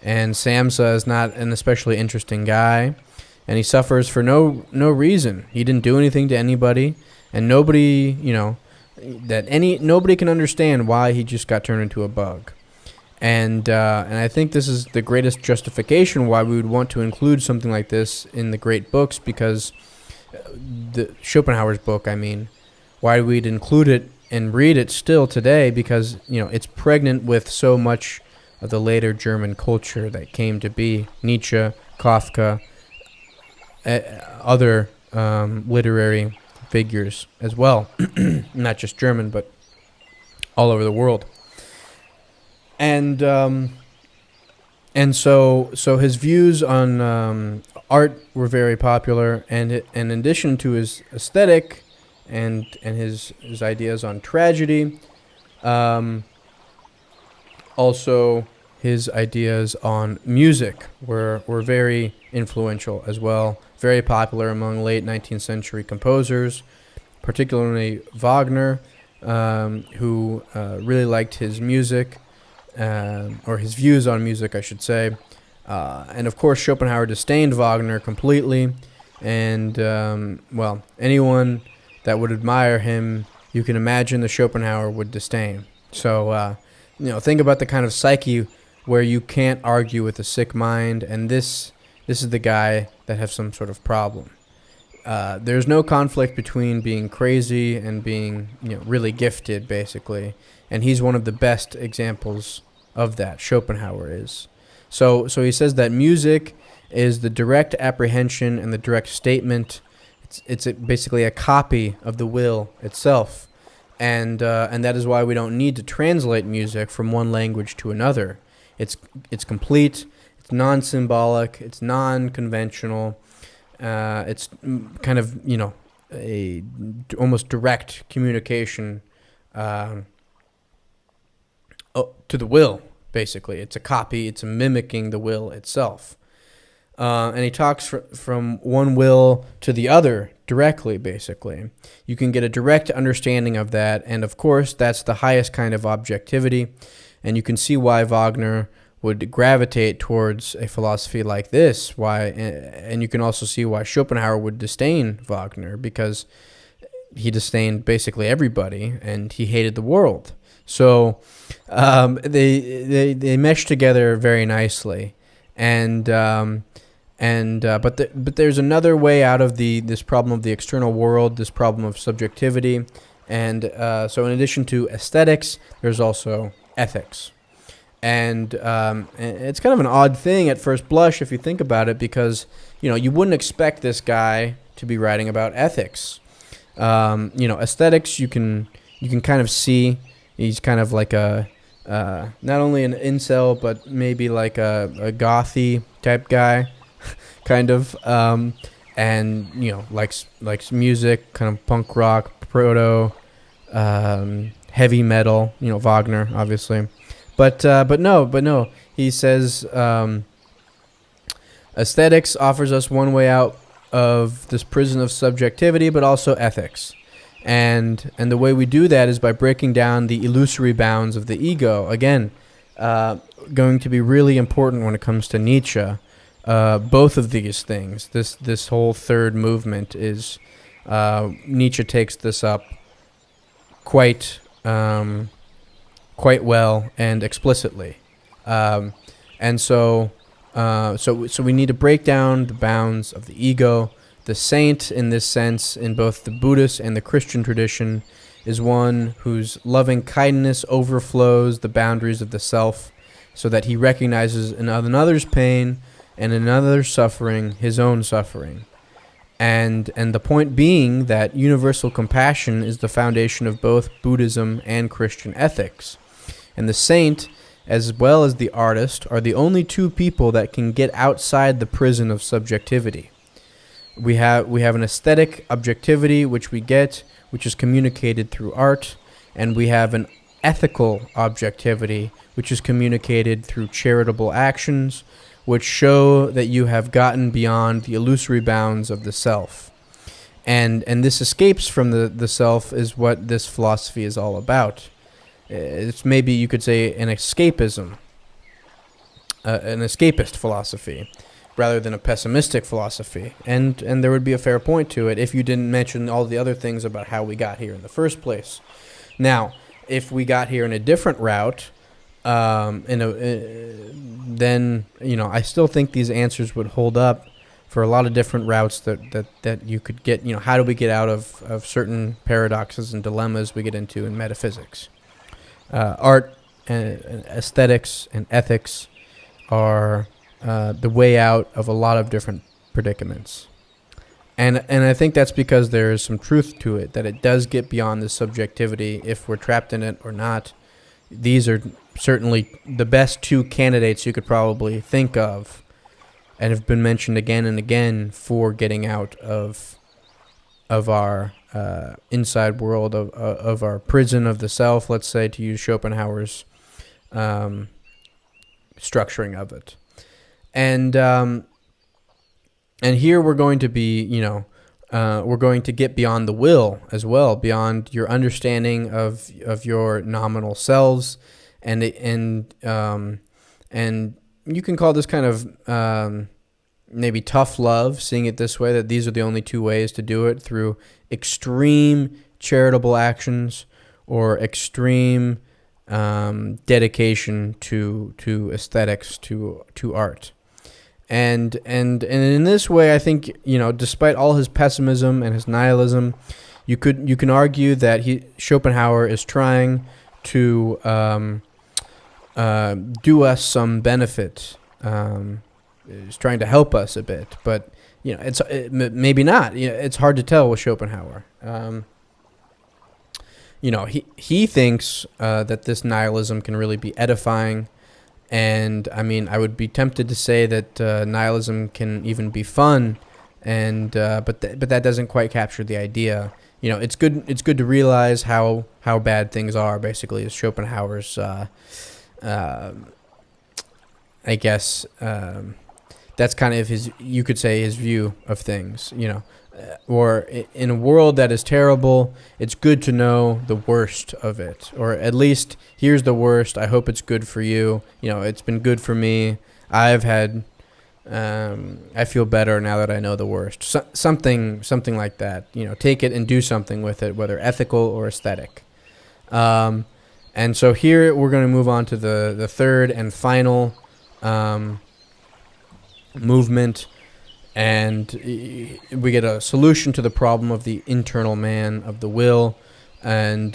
And Samsa is not an especially interesting guy, and he suffers for no reason. He didn't do anything to anybody, and nobody can understand why he just got turned into a bug. And I think this is the greatest justification why we would want to include something like this in the great books, because Schopenhauer's book, why we'd include it and read it still today, because it's pregnant with so much of the later German culture that came to be. Nietzsche, Kafka, other literary figures as well, not just German, but all over the world. And so his views on art were very popular, and in addition to his aesthetic and his ideas on tragedy, also his ideas on music were very influential as well, very popular among late 19th century composers, particularly Wagner, who really liked his music, or his views on music, I should say. And of course, Schopenhauer disdained Wagner completely, and anyone that would admire him, you can imagine the Schopenhauer would disdain. So, think about the kind of psyche where you can't argue with a sick mind, and this is the guy that has some sort of problem. There's no conflict between being crazy and being, really gifted, basically. And he's one of the best examples of that. Schopenhauer is. So he says that music is the direct apprehension and the direct statement. It's basically a copy of the will itself, and that is why we don't need to translate music from one language to another. It's complete. It's non-symbolic. It's non-conventional. It's kind of, a almost direct communication to the will, basically. It's a copy. It's a mimicking the will itself. And he talks from one will to the other directly, basically. You can get a direct understanding of that, and of course, that's the highest kind of objectivity, and you can see why Wagner would gravitate towards a philosophy like this, and you can also see why Schopenhauer would disdain Wagner, because he disdained basically everybody, and he hated the world. So they mesh together very nicely, but there's another way out of this problem of the external world, this problem of subjectivity, and so in addition to aesthetics, there's also ethics. And it's kind of an odd thing at first blush if you think about it, because you wouldn't expect this guy to be writing about ethics. Aesthetics, you can kind of see he's kind of like a not only an incel, but maybe like a gothy type guy, kind of, and likes music, kind of punk rock, proto, heavy metal, Wagner, obviously. But no. He says aesthetics offers us one way out of this prison of subjectivity, but also ethics, and the way we do that is by breaking down the illusory bounds of the ego. Again, going to be really important when it comes to Nietzsche. Both of these things, this whole third movement is Nietzsche takes this up quite well and explicitly, and so we need to break down the bounds of the ego. The saint, in this sense, in both the Buddhist and the Christian tradition, is one whose loving kindness overflows the boundaries of the self, so that he recognizes in another's pain and in another's suffering his own suffering. And the point being that universal compassion is the foundation of both Buddhism and Christian ethics. And the saint, as well as the artist, are the only two people that can get outside the prison of subjectivity. We have an aesthetic objectivity which is communicated through art, and we have an ethical objectivity which is communicated through charitable actions, which show that you have gotten beyond the illusory bounds of the self. And this escapes from the self is what this philosophy is all about. It's maybe you could say an escapism, an escapist philosophy, rather than a pessimistic philosophy. And there would be a fair point to it if you didn't mention all the other things about how we got here in the first place. Now, if we got here in a different route, then I still think these answers would hold up for a lot of different routes that you could get. How do we get out of certain paradoxes and dilemmas we get into in metaphysics? Art and aesthetics and ethics are the way out of a lot of different predicaments. And I think that's because there is some truth to it, that it does get beyond the subjectivity if we're trapped in it or not. These are certainly the best two candidates you could probably think of and have been mentioned again and again for getting out of our inside world, of our prison of the self, let's say, to use Schopenhauer's structuring of it. And here we're going to be, we're going to get beyond the will as well, beyond your understanding of your nominal selves, and you can call this kind of maybe tough love, seeing it this way, that these are the only two ways to do it, through extreme charitable actions or extreme dedication to aesthetics, to art. And in this way, I think, despite all his pessimism and his nihilism, you can argue that Schopenhauer is trying to do us some benefit. Is trying to help us a bit, but maybe not. It's hard to tell with Schopenhauer. He thinks that this nihilism can really be edifying, And I mean, I would be tempted to say that nihilism can even be fun, and but that doesn't quite capture the idea. It's good. It's good to realize how bad things are. Basically, is Schopenhauer's, I guess, that's kind of his. You could say his view of things. Or in a world that is terrible, it's good to know the worst of it, or at least here's the worst. I hope it's good for you. It's been good for me. I've had. I feel better now that I know the worst. Something like that. Take it and do something with it, whether ethical or aesthetic. And so here we're going to move on to the third and final movement. And we get a solution to the problem of the internal man, of the will, and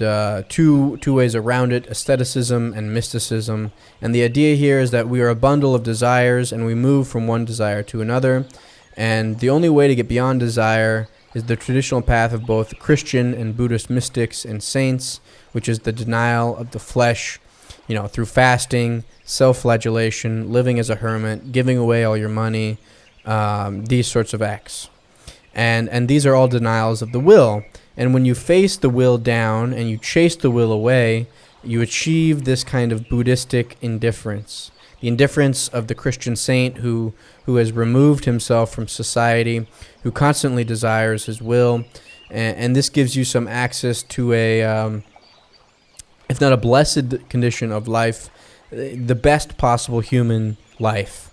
two ways around it: asceticism and mysticism. And the idea here is that we are a bundle of desires, and we move from one desire to another. And the only way to get beyond desire is the traditional path of both Christian and Buddhist mystics and saints, which is the denial of the flesh, through fasting, self-flagellation, living as a hermit, giving away all your money. These sorts of acts. And these are all denials of the will. And when you face the will down and you chase the will away, you achieve this kind of Buddhistic indifference. The indifference of the Christian saint who has removed himself from society, who constantly desires his will. And this gives you some access to a, if not a blessed condition of life, the best possible human life.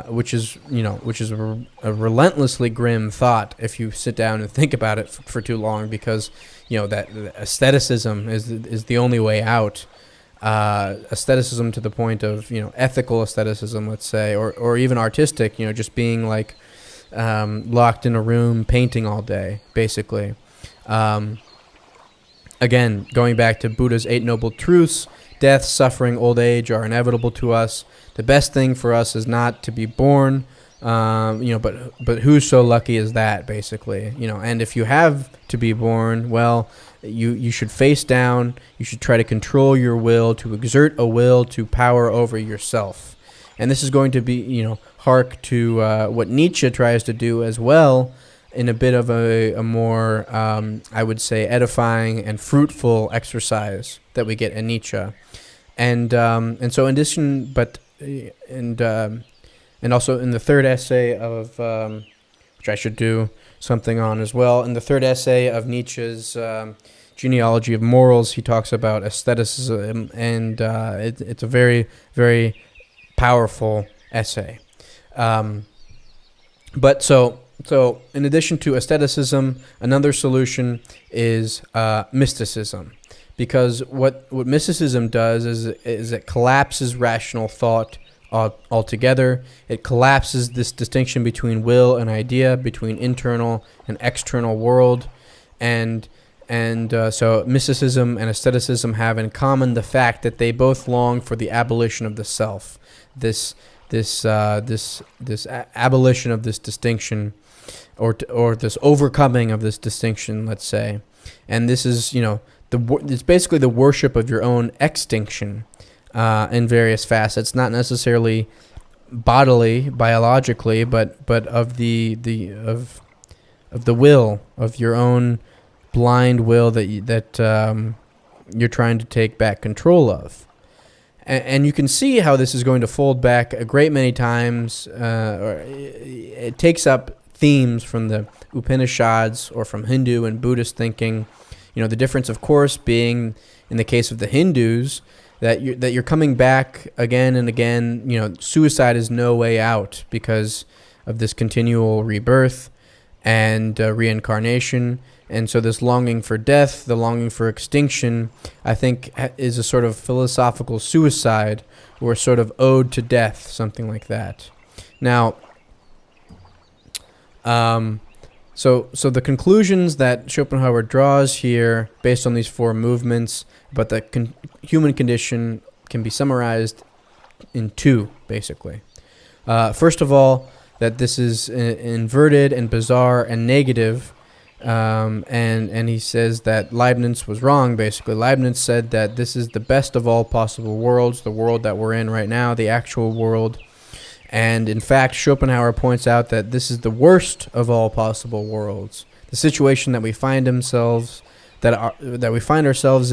Which is a relentlessly grim thought if you sit down and think about it for too long, because that aestheticism is the only way out. Aestheticism to the point of ethical aestheticism, let's say, or even artistic. Just being like locked in a room painting all day, basically. Again, going back to Buddha's Eight Noble Truths, death, suffering, old age are inevitable to us. The best thing for us is not to be born, but who's so lucky as that, basically, and if you have to be born, well, you should face down, you should try to control your will, to exert a will to power over yourself. And this is going to be, hark to what Nietzsche tries to do as well, in a bit of a more, I would say, edifying and fruitful exercise that we get in Nietzsche. And so in addition, and also in the third essay of, which I should do something on as well, in the third essay of Nietzsche's Genealogy of Morals, he talks about aestheticism, and it's a very, very powerful essay. But so in addition to aestheticism, another solution is mysticism. Because what mysticism does is it collapses rational thought altogether. It collapses this distinction between will and idea, between internal and external world, and so mysticism and aestheticism have in common the fact that they both long for the abolition of the self. This abolition of this distinction, or this overcoming of this distinction, let's say, and this is it's basically the worship of your own extinction in various facets, not necessarily bodily, biologically, but of the will, of your own blind will that you're trying to take back control of. And you can see how this is going to fold back a great many times, or it takes up themes from the Upanishads or from Hindu and Buddhist thinking. The difference, of course, being in the case of the Hindus, that you're coming back again and again. Suicide is no way out because of this continual rebirth and reincarnation. And so this longing for death, the longing for extinction, I think is a sort of philosophical suicide, or a sort of ode to death, something like that. Now, So the conclusions that Schopenhauer draws here, based on these four movements, but the human condition can be summarized in two, basically. First of all, that this is inverted and bizarre and negative, And he says that Leibniz was wrong, basically. Leibniz said that this is the best of all possible worlds, the world that we're in right now, the actual world. And in fact, Schopenhauer points out that this is the worst of all possible worlds. The situation that we find ourselves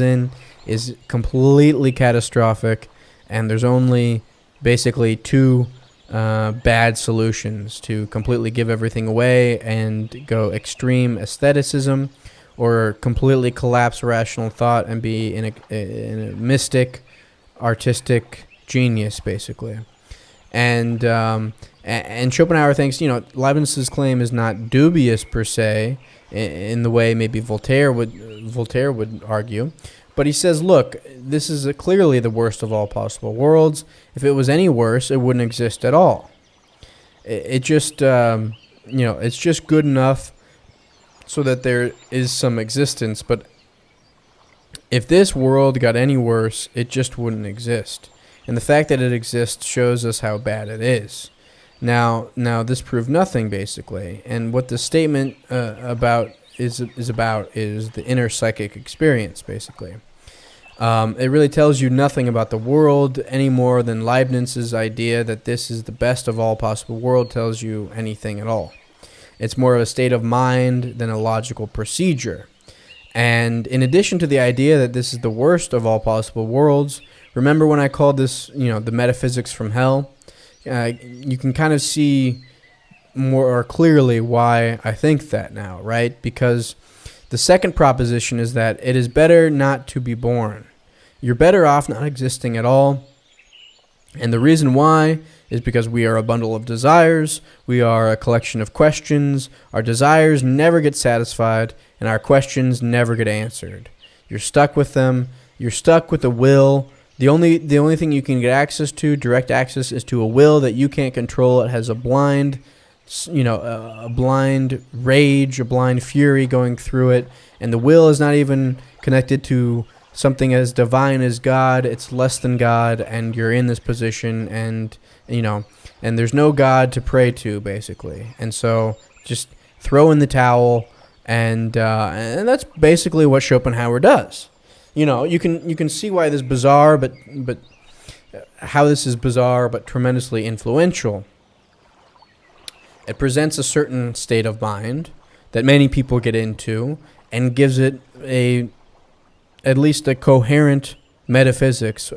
in is completely catastrophic, and there's only basically two bad solutions: to completely give everything away and go extreme asceticism, or completely collapse rational thought and be in a mystic, artistic genius, basically. And Schopenhauer thinks, Leibniz's claim is not dubious per se, in the way maybe Voltaire would argue, but he says, look, this is clearly the worst of all possible worlds. If it was any worse, it wouldn't exist at all. It just it's just good enough so that there is some existence. But if this world got any worse, it just wouldn't exist. And the fact that it exists shows us how bad it is. Now this proved nothing, basically. And what the statement is the inner psychic experience, basically. It really tells you nothing about the world any more than Leibniz's idea that this is the best of all possible world tells you anything at all. It's more of a state of mind than a logical procedure. And in addition to the idea that this is the worst of all possible worlds, remember when I called this, the metaphysics from hell? You can kind of see more clearly why I think that now, right? Because the second proposition is that it is better not to be born. You're better off not existing at all. And the reason why is because we are a bundle of desires. We are a collection of questions. Our desires never get satisfied, and our questions never get answered. You're stuck with them. You're stuck with a will. The only thing you can get access to, direct access, is to a will that you can't control. It has a blind, a blind rage, a blind fury going through it, and the will is not even connected to something as divine as God. It's less than God, and you're in this position, and there's no God to pray to, basically. And so just throw in the towel, and that's basically what Schopenhauer does. You can see why this is bizarre, but how this is bizarre but tremendously influential. It presents a certain state of mind that many people get into and gives it at least a coherent metaphysics,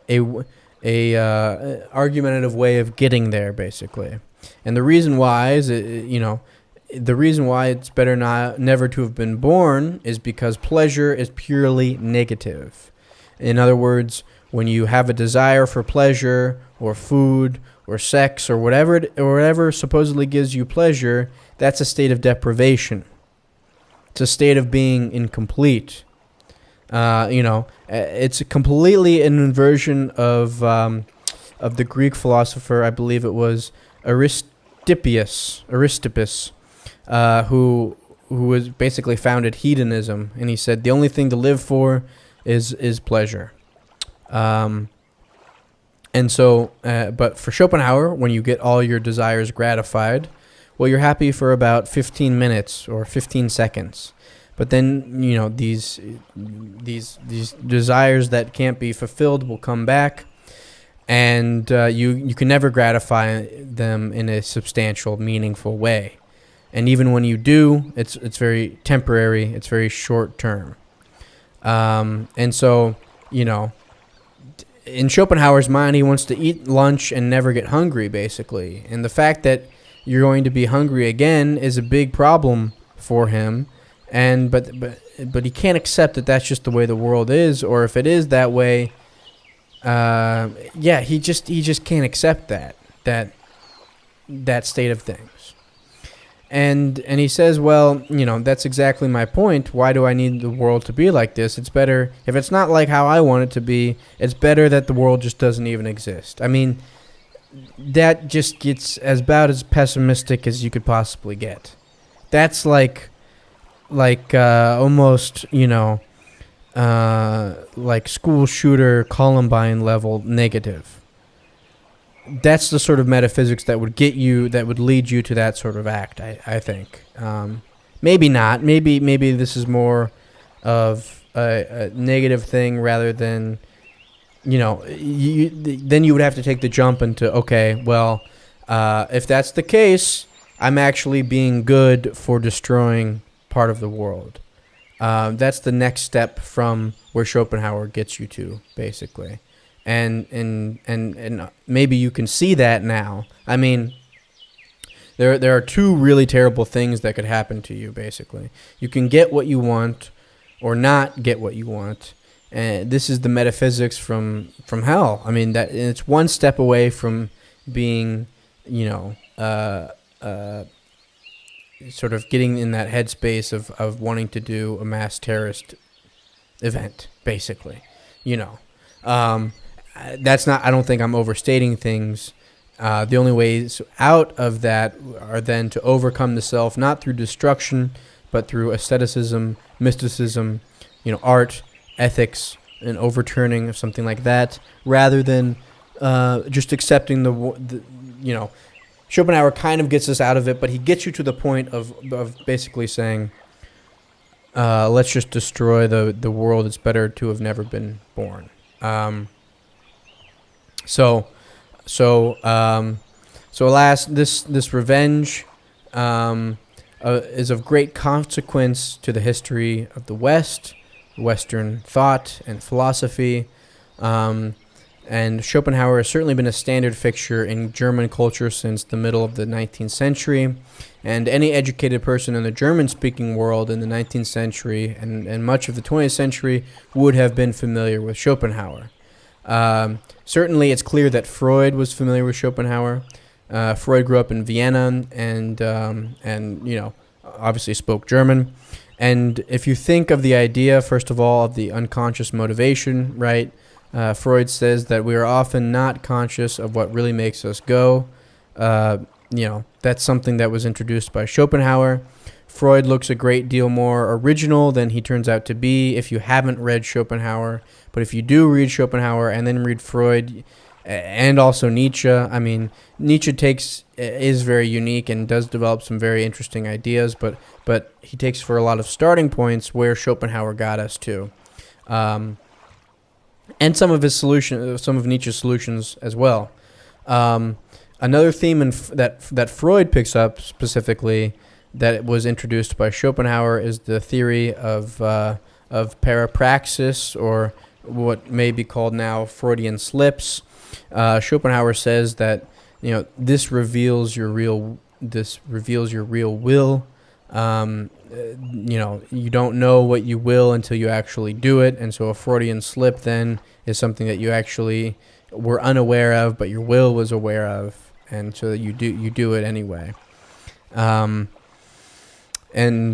a argumentative way of getting there, basically. And the reason why is, the reason why it's better never to have been born is because pleasure is purely negative. In other words, when you have a desire for pleasure or food or sex or whatever supposedly gives you pleasure, that's a state of deprivation. It's a state of being incomplete. It's completely an inversion of the Greek philosopher, I believe it was Aristippus, who was basically founded hedonism, and he said the only thing to live for is pleasure. And so, but for Schopenhauer, when you get all your desires gratified, well, you're happy for about 15 minutes or 15 seconds. But then, these desires that can't be fulfilled will come back, and you can never gratify them in a substantial, meaningful way. And even when you do, it's very temporary. It's very short term. And so, in Schopenhauer's mind, he wants to eat lunch and never get hungry, basically. And the fact that you're going to be hungry again is a big problem for him. And but he can't accept that that's just the way the world is, or if it is that way, he just can't accept that state of things. And he says, well, that's exactly my point. Why do I need the world to be like this? It's better if it's not like how I want it to be. It's better that the world just doesn't even exist. I mean, that just gets about as pessimistic as you could possibly get. That's like almost, like school shooter Columbine level negative. That's the sort of metaphysics that would lead you to that sort of act, I think. maybe not. Maybe this is more of a negative thing rather than, then you would have to take the jump into, okay, well, if that's the case, I'm actually being good for destroying part of the world. That's the next step from where Schopenhauer gets you to, basically. And maybe you can see that now. I mean, there are two really terrible things that could happen to you, basically. You can get what you want or not get what you want. And this is the metaphysics from hell. I mean, that it's one step away from being, sort of getting in that headspace of wanting to do a mass terrorist event, basically. That's not, I don't think I'm overstating things. The only ways out of that are then to overcome the self, not through destruction, but through asceticism, mysticism, art, ethics, an overturning of something like that, rather than just accepting the Schopenhauer kind of gets us out of it, but he gets you to the point of basically saying, let's just destroy the world. It's better to have never been born. So alas, this revenge is of great consequence to the history of the West, Western thought and philosophy. And Schopenhauer has certainly been a standard fixture in German culture since the middle of the 19th century. And any educated person in the German-speaking world in the 19th century and much of the 20th century would have been familiar with Schopenhauer. Certainly, it's clear that Freud was familiar with Schopenhauer. Freud grew up in Vienna and obviously spoke German. And if you think of the idea, first of all, of the unconscious motivation, right? Freud says that we are often not conscious of what really makes us go. That's something that was introduced by Schopenhauer. Freud looks a great deal more original than he turns out to be if you haven't read Schopenhauer. But if you do read Schopenhauer and then read Freud and also Nietzsche, I mean, Nietzsche is very unique and does develop some very interesting ideas, but he takes for a lot of starting points where Schopenhauer got us to. And some of Nietzsche's solutions as well. Another theme that Freud picks up specifically that was introduced by Schopenhauer is the theory of parapraxis, or what may be called now Freudian slips. Schopenhauer says that this reveals your real will. You don't know what you will until you actually do it, and so a Freudian slip then is something that you actually were unaware of, but your will was aware of, and so that you do it anyway. And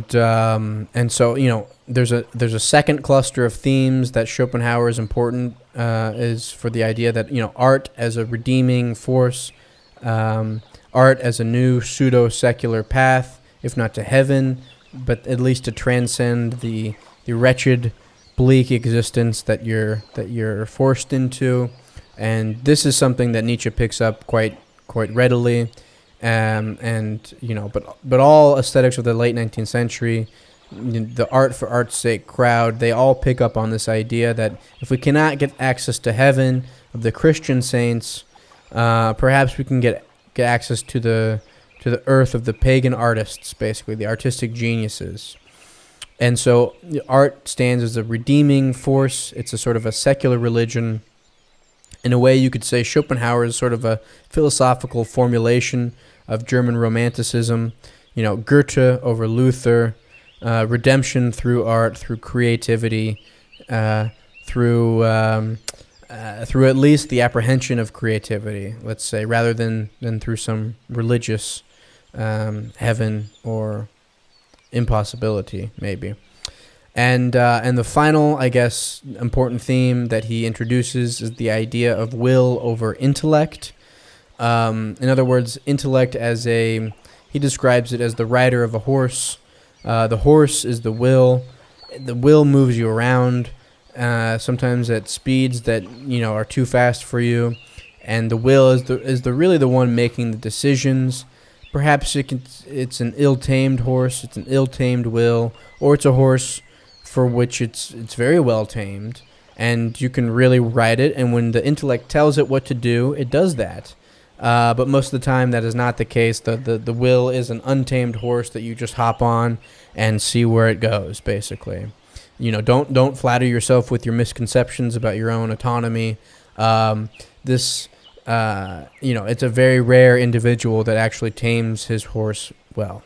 so there's a second cluster of themes that Schopenhauer is important is for the idea that art as a redeeming force, art as a new pseudo-secular path, if not to heaven, but at least to transcend the wretched, bleak existence that you're forced into. And this is something that Nietzsche picks up quite readily. But all aesthetics of the late 19th century, the art for art's sake crowd, they all pick up on this idea that if we cannot get access to heaven of the Christian saints, perhaps we can get access to the earth of the pagan artists, basically, the artistic geniuses. And so art stands as a redeeming force. It's a sort of a secular religion. In a way, you could say Schopenhauer is sort of a philosophical formulation of German Romanticism. Goethe over Luther, redemption through art, through creativity, through at least the apprehension of creativity, let's say, rather than through some religious heaven or impossibility, maybe. And the final, I guess, important theme that he introduces is the idea of will over intellect. In other words, intellect he describes it as the rider of a horse. The horse is the will. The will moves you around, sometimes at speeds that are too fast for you, and the will is really the one making the decisions. perhaps it's an ill-tamed horse, it's an ill-tamed will, or it's a horse for which it's very well tamed, and you can really ride it, and when the intellect tells it what to do, it does that. But most of the time that is not the case. The will is an untamed horse that you just hop on and see where it goes, basically. Don't flatter yourself with your misconceptions about your own autonomy. It's a very rare individual that actually tames his horse well.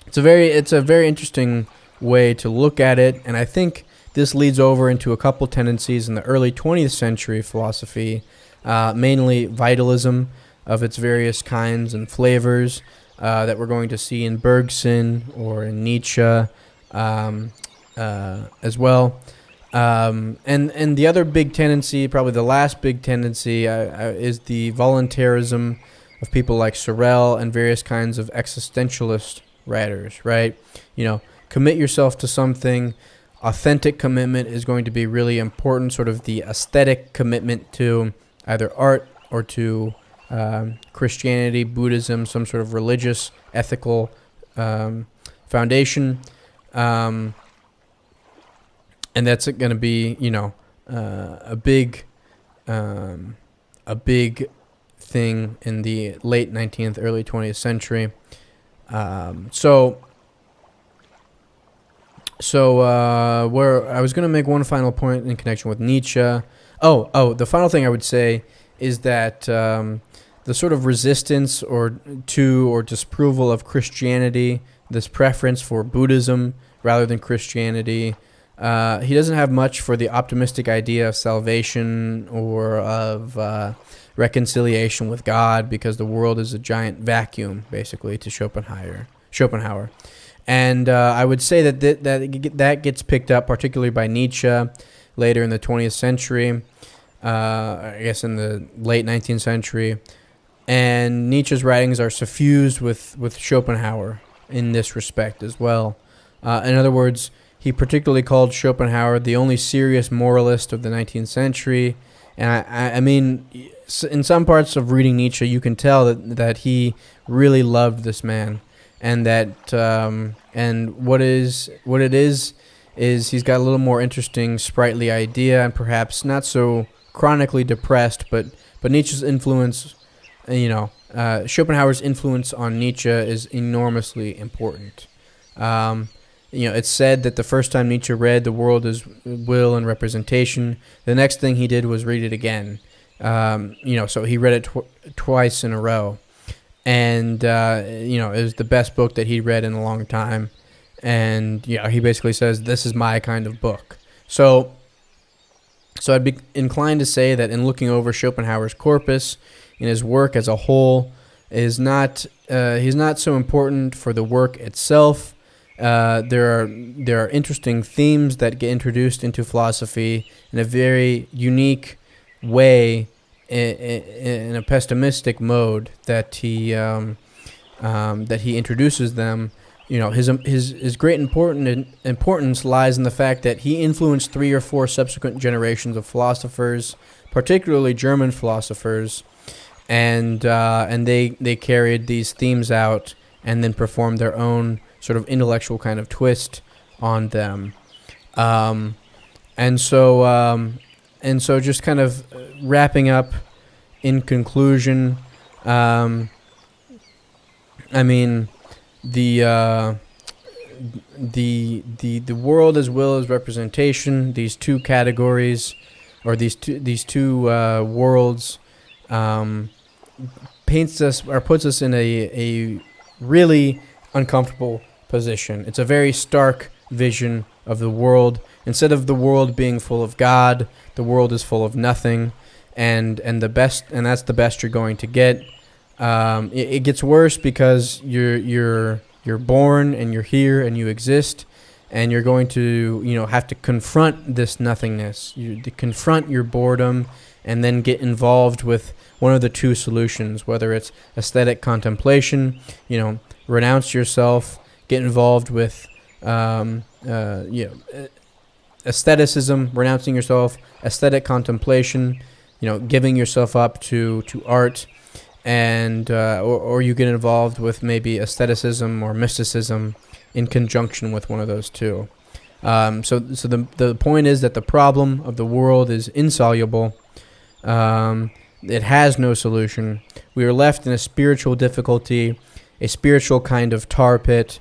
It's a very interesting way to look at it, and I think this leads over into a couple tendencies in the early 20th century philosophy, mainly vitalism of its various kinds and flavors that we're going to see in Bergson or in Nietzsche as well. And the other big tendency, probably the last big tendency, is the voluntarism of people like Sorel and various kinds of existentialist writers, right? Commit yourself to something. Authentic commitment is going to be really important, sort of the aesthetic commitment to either art or to Christianity, Buddhism, some sort of religious, ethical foundation. And that's going to be, a big thing in the late 19th, early 20th century. Where I was going to make one final point in connection with Nietzsche. The final thing I would say is that the sort of resistance or disapproval of Christianity, this preference for Buddhism rather than Christianity, he doesn't have much for the optimistic idea of salvation or of reconciliation with God, because the world is a giant vacuum, basically, to Schopenhauer. And I would say that gets picked up particularly by Nietzsche later in the 20th century, I guess in the late 19th century. And Nietzsche's writings are suffused with Schopenhauer in this respect as well. In other words, he particularly called Schopenhauer the only serious moralist of the 19th century. And I mean, in some parts of reading Nietzsche, you can tell that he really loved this man. And that and what it is he's got a little more interesting, sprightly idea, and perhaps not so chronically depressed. But Nietzsche's influence, Schopenhauer's influence on Nietzsche is enormously important. It's said that the first time Nietzsche read The World is Will and Representation, the next thing he did was read it again. So he read it twice in a row. And, it was the best book that he read in a long time. And, he basically says, this is my kind of book. So I'd be inclined to say that in looking over Schopenhauer's corpus, in his work as a whole, he's not so important for the work itself. There are interesting themes that get introduced into philosophy in a very unique way, in a pessimistic mode that he introduces them. His great importance lies in the fact that he influenced 3 or 4 subsequent generations of philosophers, particularly German philosophers, and they carried these themes out and then performed their own sort of intellectual kind of twist on them. And so just kind of wrapping up in conclusion, the world as well as representation, these two categories, or these two worlds, puts us in a really uncomfortable position. It's a very stark vision of the world. Instead of the world being full of God, the world is full of nothing, and that's the best you're going to get. It gets worse because you're born and you're here and you exist, and you're going to have to confront this nothingness. You confront your boredom, and then get involved with one of the two solutions, whether it's aesthetic contemplation, renounce yourself, get involved with aestheticism, renouncing yourself, aesthetic contemplation, giving yourself up to art, and or you get involved with maybe asceticism or mysticism in conjunction with one of those two. So the point is that the problem of the world is insoluble. It has no solution. We are left in a spiritual difficulty, a spiritual kind of tar pit,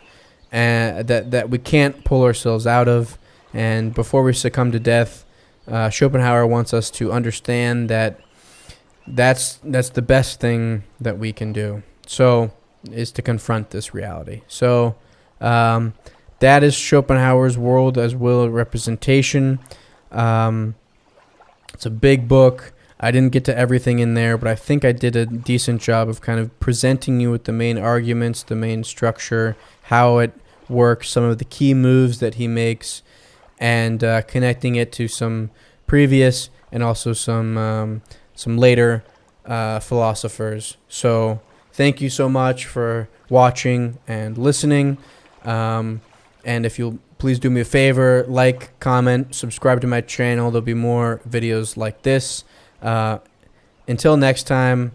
that we can't pull ourselves out of. And before we succumb to death, Schopenhauer wants us to understand that that's the best thing that we can do. So, is to confront this reality. So, that is Schopenhauer's World as Will Representation. It's a big book. I didn't get to everything in there, but I think I did a decent job of kind of presenting you with the main arguments, the main structure, how it works, some of the key moves that he makes, and connecting it to some previous and also some later philosophers. So thank you so much for watching and listening. And if you'll please do me a favor, like, comment, subscribe to my channel. There'll be more videos like this. Until next time,